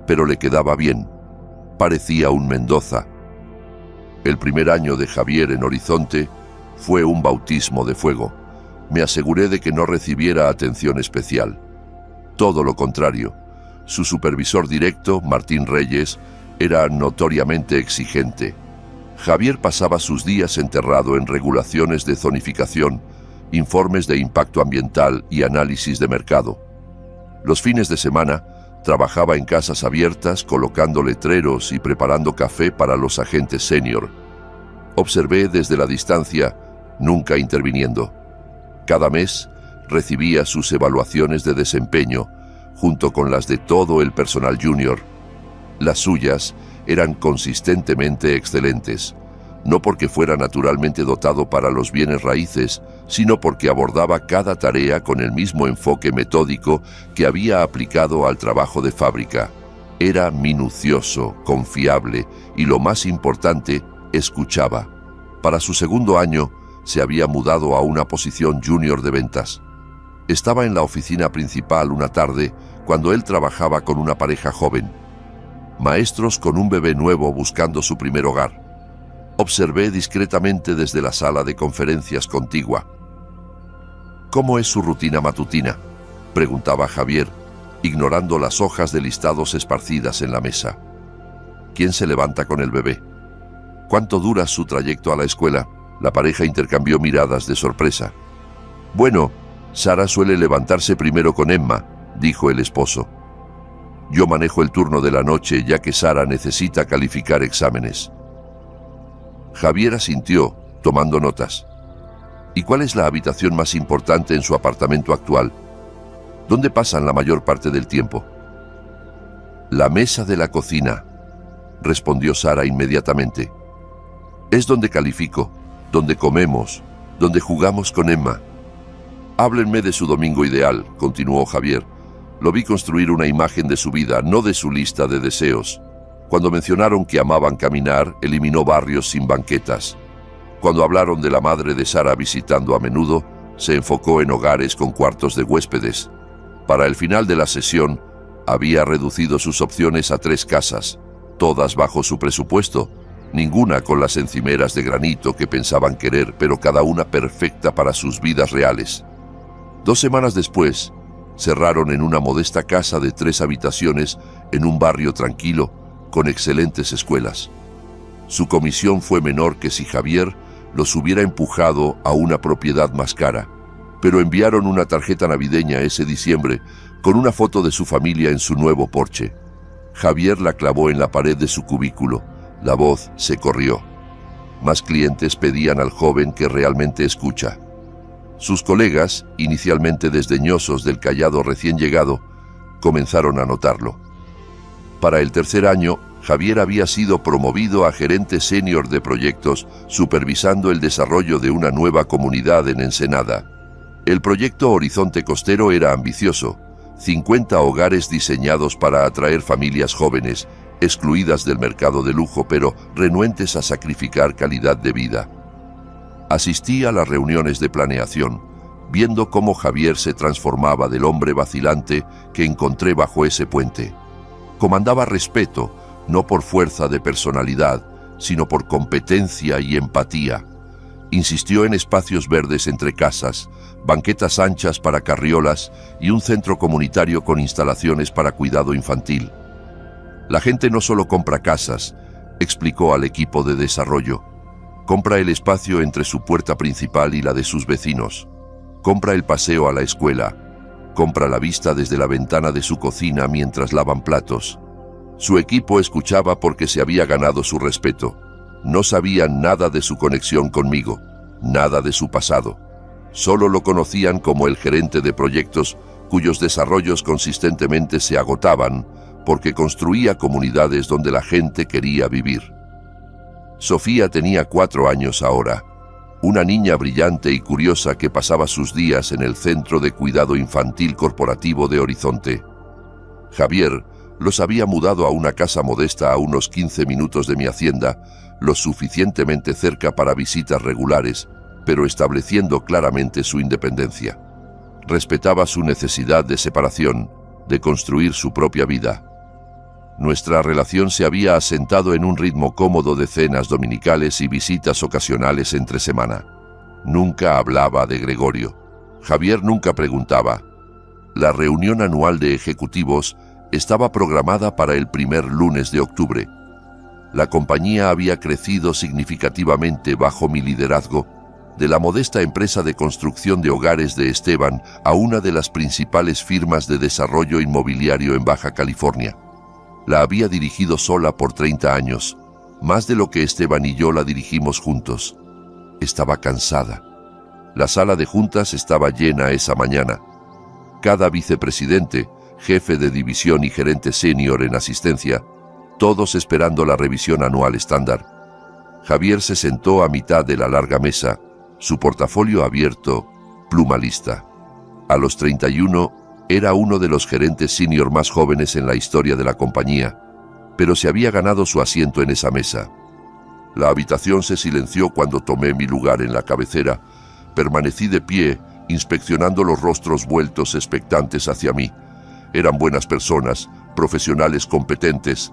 pero le quedaba bien. Parecía un Mendoza. El primer año de Javier en Horizonte fue un bautismo de fuego. Me aseguré de que no recibiera atención especial. Todo lo contrario. Su supervisor directo, Martín Reyes, era notoriamente exigente. Javier pasaba sus días enterrado en regulaciones de zonificación, informes de impacto ambiental y análisis de mercado. Los fines de semana trabajaba en casas abiertas, colocando letreros y preparando café para los agentes senior. Observé desde la distancia, nunca interviniendo. Cada mes recibía sus evaluaciones de desempeño, junto con las de todo el personal junior. Las suyas eran consistentemente excelentes, no porque fuera naturalmente dotado para los bienes raíces, sino porque abordaba cada tarea con el mismo enfoque metódico que había aplicado al trabajo de fábrica. Era minucioso, confiable y, lo más importante, escuchaba. Para su segundo año, se había mudado a una posición junior de ventas. Estaba en la oficina principal una tarde cuando él trabajaba con una pareja joven, maestros con un bebé nuevo buscando su primer hogar. Observé discretamente desde la sala de conferencias contigua. ¿Cómo es su rutina matutina?, preguntaba Javier, ignorando las hojas de listados esparcidas en la mesa. ¿Quién se levanta con el bebé? ¿Cuánto dura su trayecto a la escuela? La pareja intercambió miradas de sorpresa. Bueno, Sara suele levantarse primero con Emma, dijo el esposo. Yo manejo el turno de la noche ya que Sara necesita calificar exámenes. Javier asintió, tomando notas. ¿Y cuál es la habitación más importante en su apartamento actual? ¿Dónde pasan la mayor parte del tiempo? La mesa de la cocina, respondió Sara inmediatamente. Es donde califico, donde comemos, donde jugamos con Emma. Háblenme de su domingo ideal, continuó Javier. Lo vi construir una imagen de su vida, no de su lista de deseos. Cuando mencionaron que amaban caminar, eliminó barrios sin banquetas. Cuando hablaron de la madre de Sara visitando a menudo, se enfocó en hogares con cuartos de huéspedes. Para el final de la sesión, había reducido sus opciones a 3 casas, todas bajo su presupuesto, ninguna con las encimeras de granito que pensaban querer, pero cada una perfecta para sus vidas reales. 2 semanas después, cerraron en una modesta casa de 3 habitaciones en un barrio tranquilo, con excelentes escuelas. Su comisión fue menor que si Javier los hubiera empujado a una propiedad más cara, pero enviaron una tarjeta navideña ese diciembre con una foto de su familia en su nuevo Porsche. Javier la clavó en la pared de su cubículo. La voz se corrió. Más clientes pedían al joven que realmente escucha. Sus colegas, inicialmente desdeñosos del callado recién llegado, comenzaron a notarlo. Para el tercer año, Javier había sido promovido a gerente senior de proyectos, supervisando el desarrollo de una nueva comunidad en Ensenada. El proyecto Horizonte Costero era ambicioso: 50 hogares diseñados para atraer familias jóvenes, excluidas del mercado de lujo, pero renuentes a sacrificar calidad de vida. Asistí a las reuniones de planeación, viendo cómo Javier se transformaba del hombre vacilante que encontré bajo ese puente. Comandaba respeto, no por fuerza de personalidad, sino por competencia y empatía. Insistió en espacios verdes entre casas, banquetas anchas para carriolas y un centro comunitario con instalaciones para cuidado infantil. La gente no solo compra casas, explicó al equipo de desarrollo. Compra el espacio entre su puerta principal y la de sus vecinos. Compra el paseo a la escuela. Compra la vista desde la ventana de su cocina mientras lavan platos. Su equipo escuchaba porque se había ganado su respeto. No sabían nada de su conexión conmigo, nada de su pasado. Solo lo conocían como el gerente de proyectos cuyos desarrollos consistentemente se agotaban porque construía comunidades donde la gente quería vivir. Sofía tenía 4 años ahora, una niña brillante y curiosa que pasaba sus días en el Centro de Cuidado Infantil Corporativo de Horizonte. Javier los había mudado a una casa modesta a unos 15 minutos de mi hacienda, lo suficientemente cerca para visitas regulares, pero estableciendo claramente su independencia. Respetaba su necesidad de separación, de construir su propia vida. Nuestra relación se había asentado en un ritmo cómodo de cenas dominicales y visitas ocasionales entre semana. Nunca hablaba de Gregorio. Javier nunca preguntaba. La reunión anual de ejecutivos estaba programada para el primer lunes de octubre. La compañía había crecido significativamente bajo mi liderazgo, de la modesta empresa de construcción de hogares de Esteban a una de las principales firmas de desarrollo inmobiliario en Baja California. La había dirigido sola por 30 años, más de lo que Esteban y yo la dirigimos juntos. Estaba cansada. La sala de juntas estaba llena esa mañana. Cada vicepresidente, jefe de división y gerente senior en asistencia, todos esperando la revisión anual estándar. Javier se sentó a mitad de la larga mesa, su portafolio abierto, pluma lista. A los 31, era uno de los gerentes senior más jóvenes en la historia de la compañía, pero se había ganado su asiento en esa mesa. La habitación se silenció cuando tomé mi lugar en la cabecera. Permanecí de pie, inspeccionando los rostros vueltos expectantes hacia mí. Eran buenas personas, profesionales competentes,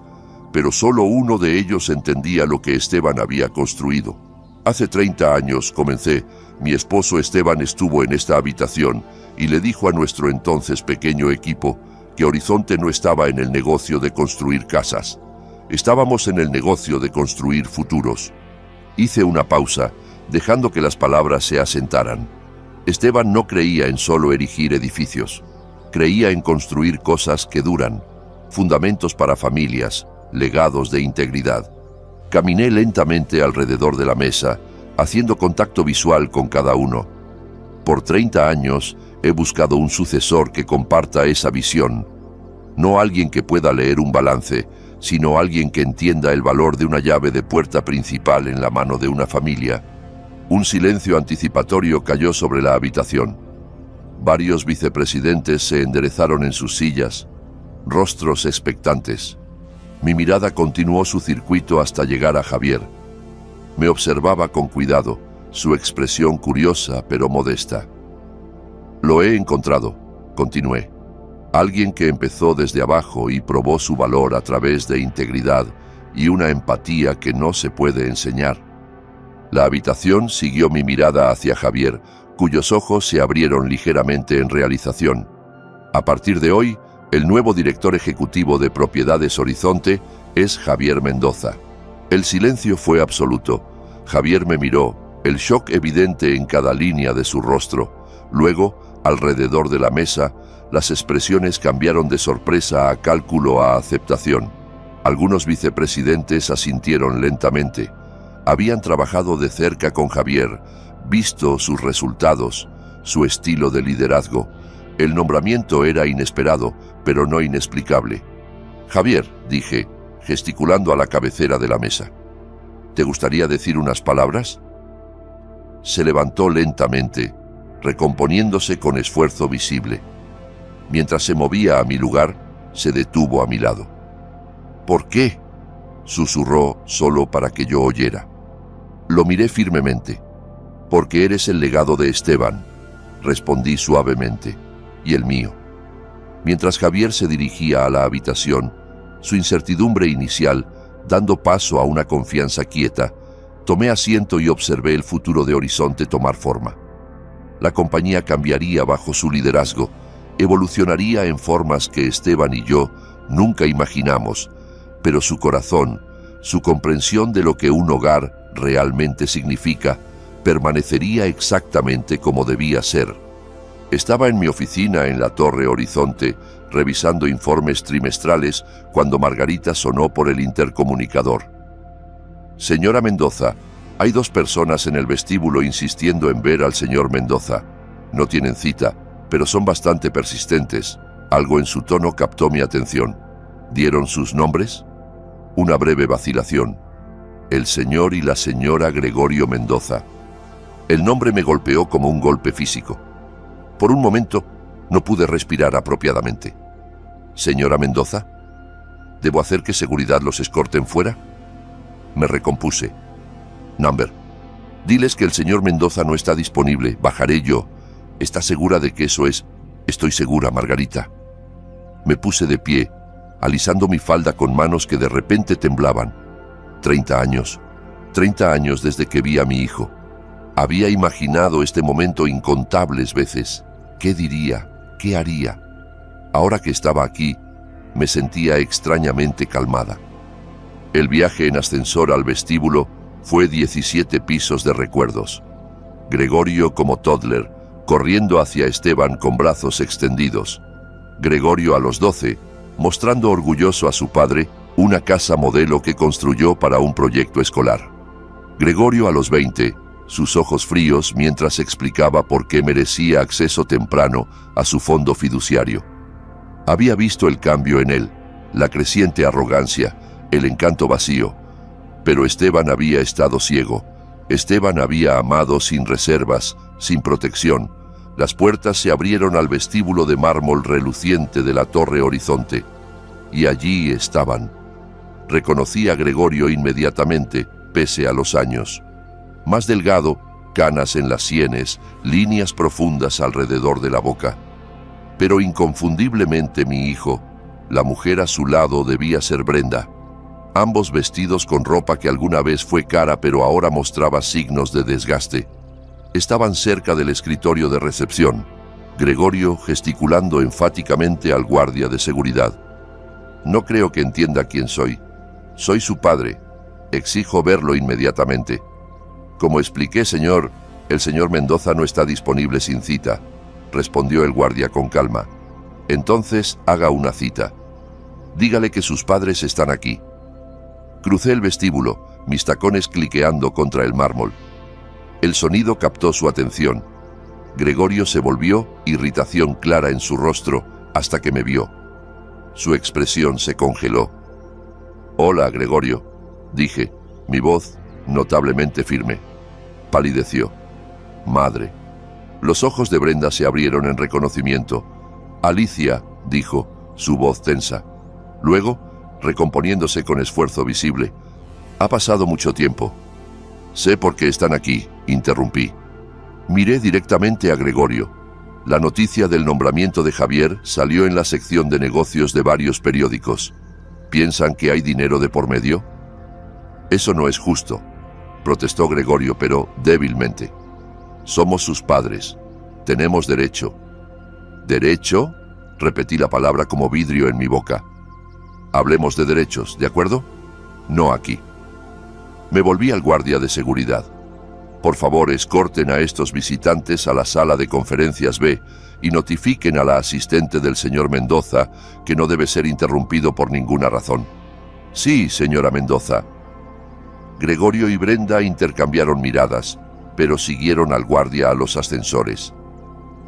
pero solo uno de ellos entendía lo que Esteban había construido. Hace 30 años, comencé, mi esposo Esteban estuvo en esta habitación y le dijo a nuestro entonces pequeño equipo que Horizonte no estaba en el negocio de construir casas. Estábamos en el negocio de construir futuros. Hice una pausa, dejando que las palabras se asentaran. Esteban no creía en solo erigir edificios. Creía en construir cosas que duran, fundamentos para familias, legados de integridad. Caminé lentamente alrededor de la mesa, haciendo contacto visual con cada uno. Por 30 años he buscado un sucesor que comparta esa visión. No alguien que pueda leer un balance, sino alguien que entienda el valor de una llave de puerta principal en la mano de una familia. Un silencio anticipatorio cayó sobre la habitación. Varios vicepresidentes se enderezaron en sus sillas, rostros expectantes. Mi mirada continuó su circuito hasta llegar a Javier. Me observaba con cuidado, su expresión curiosa pero modesta. Lo he encontrado, continué. Alguien que empezó desde abajo y probó su valor a través de integridad y una empatía que no se puede enseñar. La habitación siguió mi mirada hacia Javier, cuyos ojos se abrieron ligeramente en realización. A partir de hoy, el nuevo director ejecutivo de Propiedades Horizonte es Javier Mendoza. El silencio fue absoluto. Javier me miró, el shock evidente en cada línea de su rostro. Luego, alrededor de la mesa, las expresiones cambiaron de sorpresa a cálculo a aceptación. Algunos vicepresidentes asintieron lentamente. Habían trabajado de cerca con Javier, visto sus resultados, su estilo de liderazgo. El nombramiento era inesperado, pero no inexplicable. Javier, dije, gesticulando a la cabecera de la mesa. ¿Te gustaría decir unas palabras? Se levantó lentamente, recomponiéndose con esfuerzo visible. Mientras se movía a mi lugar, se detuvo a mi lado. ¿Por qué?, susurró solo para que yo oyera. Lo miré firmemente. Porque eres el legado de Esteban, respondí suavemente, y el mío. Mientras Javier se dirigía a la habitación, su incertidumbre inicial, dando paso a una confianza quieta, tomé asiento y observé el futuro de Horizonte tomar forma. La compañía cambiaría bajo su liderazgo, evolucionaría en formas que Esteban y yo nunca imaginamos, pero su corazón, su comprensión de lo que un hogar realmente significa, permanecería exactamente como debía ser. Estaba en mi oficina en la Torre Horizonte, revisando informes trimestrales, cuando Margarita sonó por el intercomunicador. Señora Mendoza, hay 2 personas en el vestíbulo insistiendo en ver al señor Mendoza. No tienen cita, pero son bastante persistentes. Algo en su tono captó mi atención. ¿Dieron sus nombres? Una breve vacilación. El señor y la señora Gregorio Mendoza. El nombre me golpeó como un golpe físico. Por un momento, no pude respirar apropiadamente. ¿Señora Mendoza? ¿Debo hacer que seguridad los escorten fuera? Me recompuse. Number, diles que el señor Mendoza no está disponible. Bajaré yo. ¿Estás segura de que eso es? Estoy segura, Margarita. Me puse de pie, alisando mi falda con manos que de repente temblaban. 30 años desde que vi a mi hijo. Había imaginado este momento incontables veces. ¿Qué diría? ¿Qué haría? Ahora que estaba aquí, me sentía extrañamente calmada. El viaje en ascensor al vestíbulo fue 17 pisos de recuerdos. Gregorio como toddler, corriendo hacia Esteban con brazos extendidos. Gregorio a los 12, mostrando orgulloso a su padre una casa modelo que construyó para un proyecto escolar. Gregorio a los 20, sus ojos fríos mientras explicaba por qué merecía acceso temprano a su fondo fiduciario. Había visto el cambio en él, la creciente arrogancia, el encanto vacío. Pero Esteban había estado ciego. Esteban había amado sin reservas, sin protección. Las puertas se abrieron al vestíbulo de mármol reluciente de la Torre Horizonte. Y allí estaban. Reconocí a Gregorio inmediatamente, pese a los años. Más delgado, canas en las sienes, líneas profundas alrededor de la boca. Pero inconfundiblemente mi hijo, la mujer a su lado debía ser Brenda. Ambos vestidos con ropa que alguna vez fue cara pero ahora mostraba signos de desgaste. Estaban cerca del escritorio de recepción, Gregorio gesticulando enfáticamente al guardia de seguridad. No creo que entienda quién soy. Soy su padre. Exijo verlo inmediatamente. Como expliqué, señor, el señor Mendoza no está disponible sin cita, respondió el guardia con calma. Entonces, haga una cita. Dígale que sus padres están aquí. Crucé el vestíbulo, mis tacones cliqueando contra el mármol. El sonido captó su atención. Gregorio se volvió, irritación clara en su rostro, hasta que me vio. Su expresión se congeló. «Hola, Gregorio», dije, mi voz notablemente firme. Palideció. «Madre». Los ojos de Brenda se abrieron en reconocimiento. «Alicia», dijo, su voz tensa. Luego, recomponiéndose con esfuerzo visible, «Ha pasado mucho tiempo». «Sé por qué están aquí», interrumpí. Miré directamente a Gregorio. La noticia del nombramiento de Javier salió en la sección de negocios de varios periódicos. ¿Piensan que hay dinero de por medio? Eso no es justo, protestó Gregorio, pero débilmente. Somos sus padres. Tenemos derecho. ¿Derecho? Repetí la palabra como vidrio en mi boca. Hablemos de derechos, ¿de acuerdo? No aquí. Me volví al guardia de seguridad. Por favor, escorten a estos visitantes a la sala de conferencias B y notifiquen a la asistente del señor Mendoza que no debe ser interrumpido por ninguna razón. Sí, señora Mendoza. Gregorio y Brenda intercambiaron miradas, pero siguieron al guardia a los ascensores.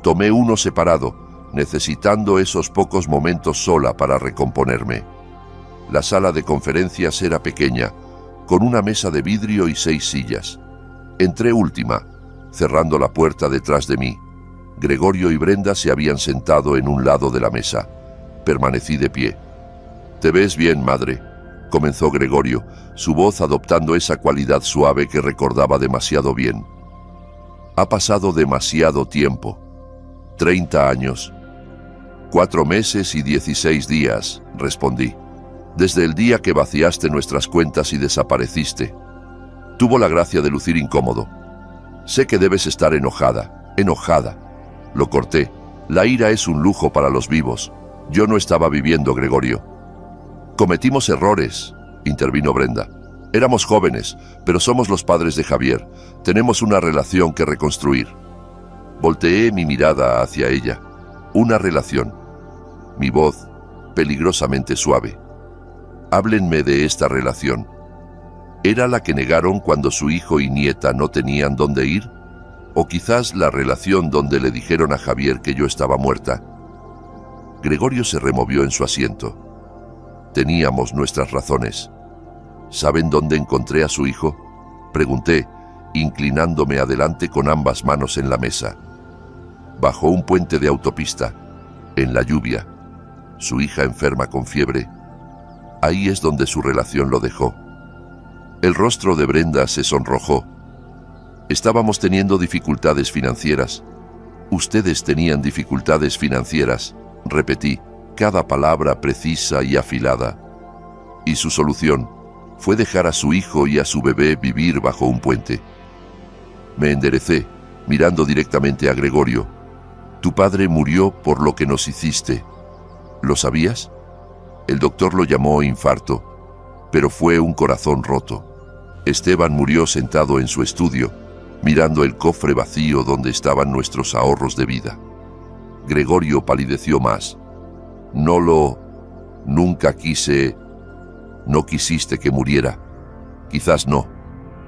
Tomé uno separado, necesitando esos pocos momentos sola para recomponerme. La sala de conferencias era pequeña, con una mesa de vidrio y 6 sillas. Entré última, cerrando la puerta detrás de mí. Gregorio y Brenda se habían sentado en un lado de la mesa. Permanecí de pie. «Te ves bien, madre», comenzó Gregorio, su voz adoptando esa cualidad suave que recordaba demasiado bien. «Ha pasado demasiado tiempo. 30 años. 4 meses y 16 días», respondí. «Desde el día que vaciaste nuestras cuentas y desapareciste». Tuvo la gracia de lucir incómodo. «Sé que debes estar enojada, enojada». Lo corté. La ira es un lujo para los vivos. Yo no estaba viviendo, Gregorio. «Cometimos errores», intervino Brenda. «Éramos jóvenes, pero somos los padres de Javier. Tenemos una relación que reconstruir». Volteé mi mirada hacia ella. Una relación. Mi voz, peligrosamente suave. «Háblenme de esta relación. ¿Era la que negaron cuando su hijo y nieta no tenían dónde ir? ¿O quizás la relación donde le dijeron a Javier que yo estaba muerta?» Gregorio se removió en su asiento. Teníamos nuestras razones. ¿Saben dónde encontré a su hijo?, pregunté, inclinándome adelante con ambas manos en la mesa. Bajo un puente de autopista, en la lluvia. Su hija enferma con fiebre. Ahí es donde su relación lo dejó. El rostro de Brenda se sonrojó. Estábamos teniendo dificultades financieras. Ustedes tenían dificultades financieras, repetí, cada palabra precisa y afilada. Y su solución fue dejar a su hijo y a su bebé vivir bajo un puente. Me enderecé, mirando directamente a Gregorio. Tu padre murió por lo que nos hiciste. ¿Lo sabías? El doctor lo llamó infarto, pero fue un corazón roto. Esteban murió sentado en su estudio, mirando el cofre vacío donde estaban nuestros ahorros de vida. Gregorio palideció más. Nunca quise... No quisiste que muriera. Quizás no,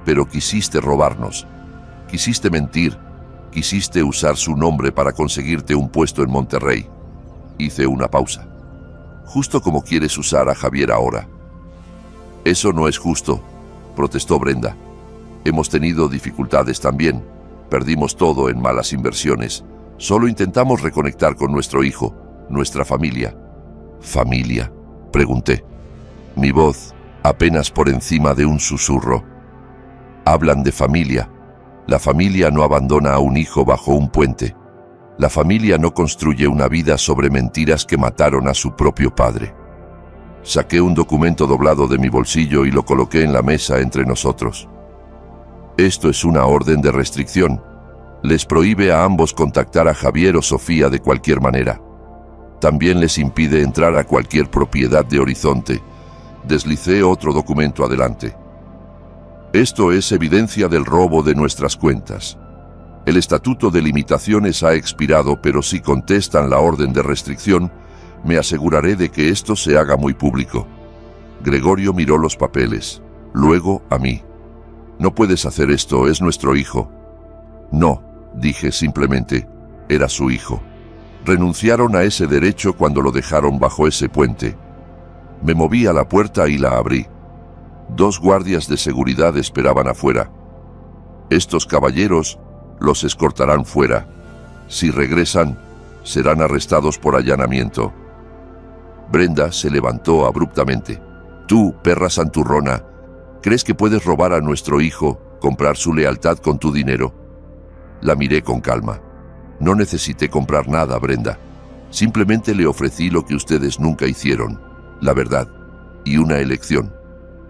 pero quisiste robarnos. Quisiste mentir. Quisiste usar su nombre para conseguirte un puesto en Monterrey. Hice una pausa. Justo como quieres usar a Javier ahora. Eso no es justo, protestó Brenda. Hemos tenido dificultades también. Perdimos todo en malas inversiones. Solo intentamos reconectar con nuestro hijo, nuestra familia. ¿Familia?, pregunté. Mi voz, apenas por encima de un susurro. Hablan de familia. La familia no abandona a un hijo bajo un puente. La familia no construye una vida sobre mentiras que mataron a su propio padre. Saqué un documento doblado de mi bolsillo y lo coloqué en la mesa entre nosotros. Esto es una orden de restricción. Les prohíbe a ambos contactar a Javier o Sofía de cualquier manera. También les impide entrar a cualquier propiedad de Horizonte. Deslicé otro documento adelante. Esto es evidencia del robo de nuestras cuentas. El estatuto de limitaciones ha expirado, pero si contestan la orden de restricción, me aseguraré de que esto se haga muy público. Gregorio miró los papeles, luego a mí. No puedes hacer esto, es nuestro hijo. No, dije simplemente, era su hijo. Renunciaron a ese derecho cuando lo dejaron bajo ese puente. Me moví a la puerta y la abrí. 2 guardias de seguridad esperaban afuera. Estos caballeros los escoltarán fuera. Si regresan, serán arrestados por allanamiento. Brenda se levantó abruptamente. Tú, perra santurrona, ¿crees que puedes robar a nuestro hijo, comprar su lealtad con tu dinero? La miré con calma. No necesité comprar nada, Brenda. Simplemente le ofrecí lo que ustedes nunca hicieron, la verdad, y una elección.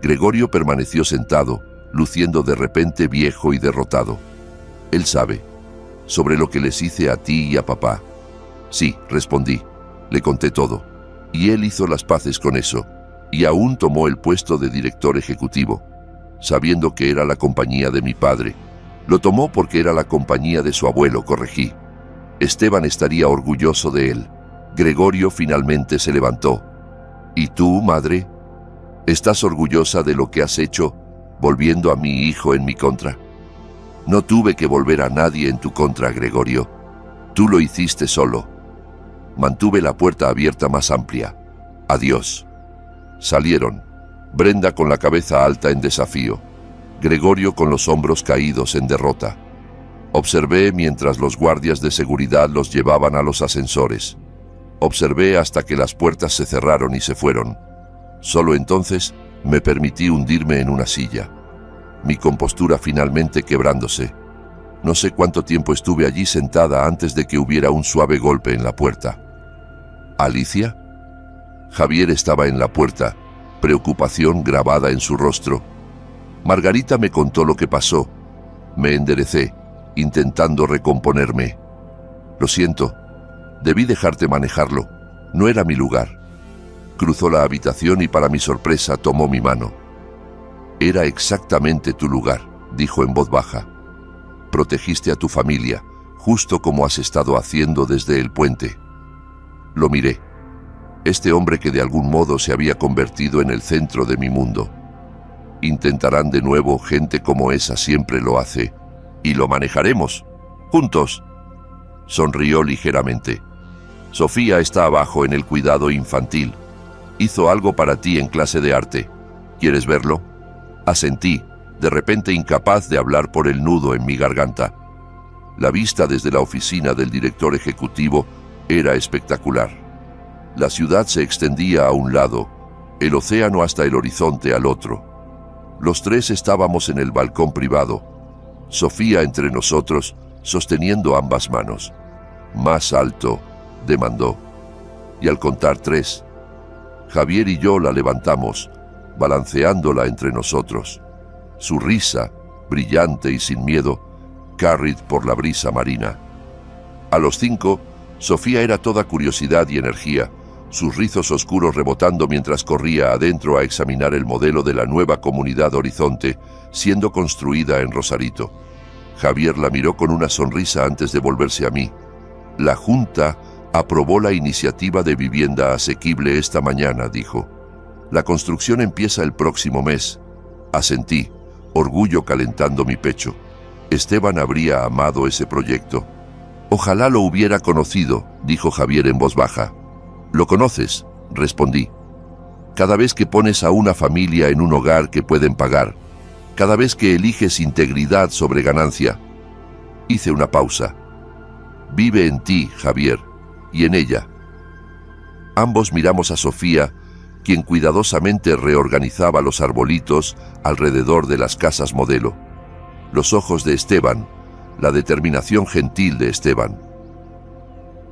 Gregorio permaneció sentado, luciendo de repente viejo y derrotado. Él sabe, sobre lo que les hice a ti y a papá. Sí, respondí, le conté todo, y él hizo las paces con eso, y aún tomó el puesto de director ejecutivo, sabiendo que era la compañía de mi padre. Lo tomó porque era la compañía de su abuelo, corregí. Esteban estaría orgulloso de él. Gregorio finalmente se levantó. ¿Y tú, madre? ¿Estás orgullosa de lo que has hecho, volviendo a mi hijo en mi contra? No tuve que volver a nadie en tu contra, Gregorio. Tú lo hiciste solo. Mantuve la puerta abierta más amplia. Adiós. Salieron. Brenda con la cabeza alta en desafío. Gregorio con los hombros caídos en derrota. Observé mientras los guardias de seguridad los llevaban a los ascensores. Observé hasta que las puertas se cerraron y se fueron. Solo entonces me permití hundirme en una silla, mi compostura finalmente quebrándose. No sé cuánto tiempo estuve allí sentada antes de que hubiera un suave golpe en la puerta. ¿Alicia? Javier estaba en la puerta, preocupación grabada en su rostro. Margarita me contó lo que pasó. Me enderecé, intentando recomponerme. Lo siento, debí dejarte manejarlo. No era mi lugar. Cruzó la habitación y para mi sorpresa tomó mi mano. Era exactamente tu lugar, dijo en voz baja. Protegiste a tu familia, justo como has estado haciendo desde el puente. Lo miré. Este hombre que de algún modo se había convertido en el centro de mi mundo. Intentarán de nuevo, gente como esa siempre lo hace. Y lo manejaremos, juntos. Sonrió ligeramente. Sofía está abajo en el cuidado infantil. Hizo algo para ti en clase de arte. ¿Quieres verlo? Asentí, de repente incapaz de hablar por el nudo en mi garganta. La vista desde la oficina del director ejecutivo era espectacular. La ciudad se extendía a un lado, el océano hasta el horizonte al otro. Los tres estábamos en el balcón privado, Sofía entre nosotros, sosteniendo ambas manos. Más alto, demandó. Y al contar 3, Javier y yo la levantamos, balanceándola entre nosotros. Su risa, brillante y sin miedo, carried por la brisa marina. A los 5, Sofía era toda curiosidad y energía, sus rizos oscuros rebotando mientras corría adentro a examinar el modelo de la nueva comunidad Horizonte, siendo construida en Rosarito. Javier la miró con una sonrisa antes de volverse a mí. La Junta aprobó la iniciativa de vivienda asequible esta mañana, dijo. La construcción empieza el próximo mes. Asentí, orgullo calentando mi pecho. Esteban habría amado ese proyecto. Ojalá lo hubiera conocido, dijo Javier en voz baja. ¿Lo conoces?, respondí. Cada vez que pones a una familia en un hogar que pueden pagar, cada vez que eliges integridad sobre ganancia. Hice una pausa. Vive en ti, Javier, y en ella. Ambos miramos a Sofía, quien cuidadosamente reorganizaba los arbolitos alrededor de las casas modelo. Los ojos de Esteban, la determinación gentil de Esteban.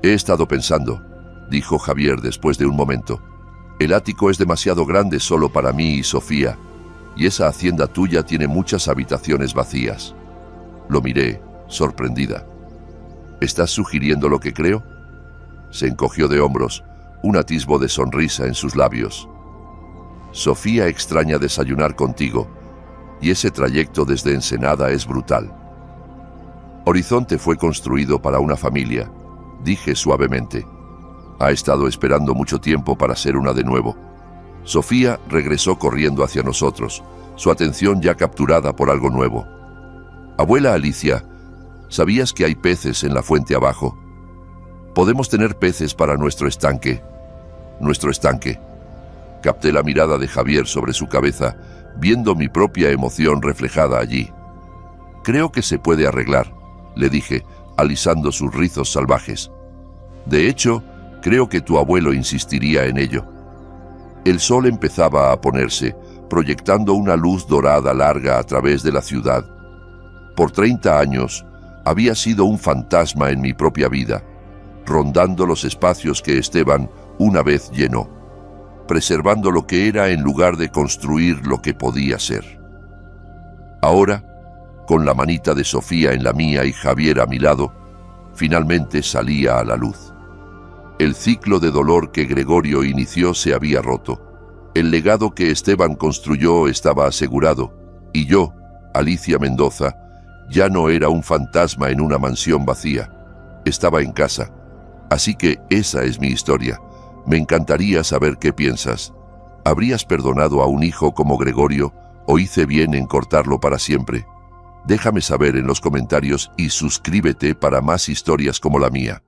He estado pensando, dijo Javier después de un momento. El ático es demasiado grande solo para mí y Sofía, y esa hacienda tuya tiene muchas habitaciones vacías. Lo miré, sorprendida. ¿Estás sugiriendo lo que creo? Se encogió de hombros, un atisbo de sonrisa en sus labios. Sofía extraña desayunar contigo, y ese trayecto desde Ensenada es brutal. Horizonte fue construido para una familia, dije suavemente. Ha estado esperando mucho tiempo para ser una de nuevo. Sofía regresó corriendo hacia nosotros, su atención ya capturada por algo nuevo. Abuela Alicia, ¿sabías que hay peces en la fuente abajo? Podemos tener peces para nuestro estanque. Nuestro estanque. Capté la mirada de Javier sobre su cabeza, viendo mi propia emoción reflejada allí. Creo que se puede arreglar, le dije, alisando sus rizos salvajes. De hecho, creo que tu abuelo insistiría en ello. El sol empezaba a ponerse, proyectando una luz dorada larga a través de la ciudad. Por 30 años, había sido un fantasma en mi propia vida, rondando los espacios que Esteban una vez llenó, preservando lo que era en lugar de construir lo que podía ser. Ahora, con la manita de Sofía en la mía y Javier a mi lado, finalmente salía a la luz. El ciclo de dolor que Gregorio inició se había roto. El legado que Esteban construyó estaba asegurado, y yo, Alicia Mendoza, ya no era un fantasma en una mansión vacía. Estaba en casa. Así que esa es mi historia. Me encantaría saber qué piensas. ¿Habrías perdonado a un hijo como Gregorio o hice bien en cortarlo para siempre? Déjame saber en los comentarios y suscríbete para más historias como la mía.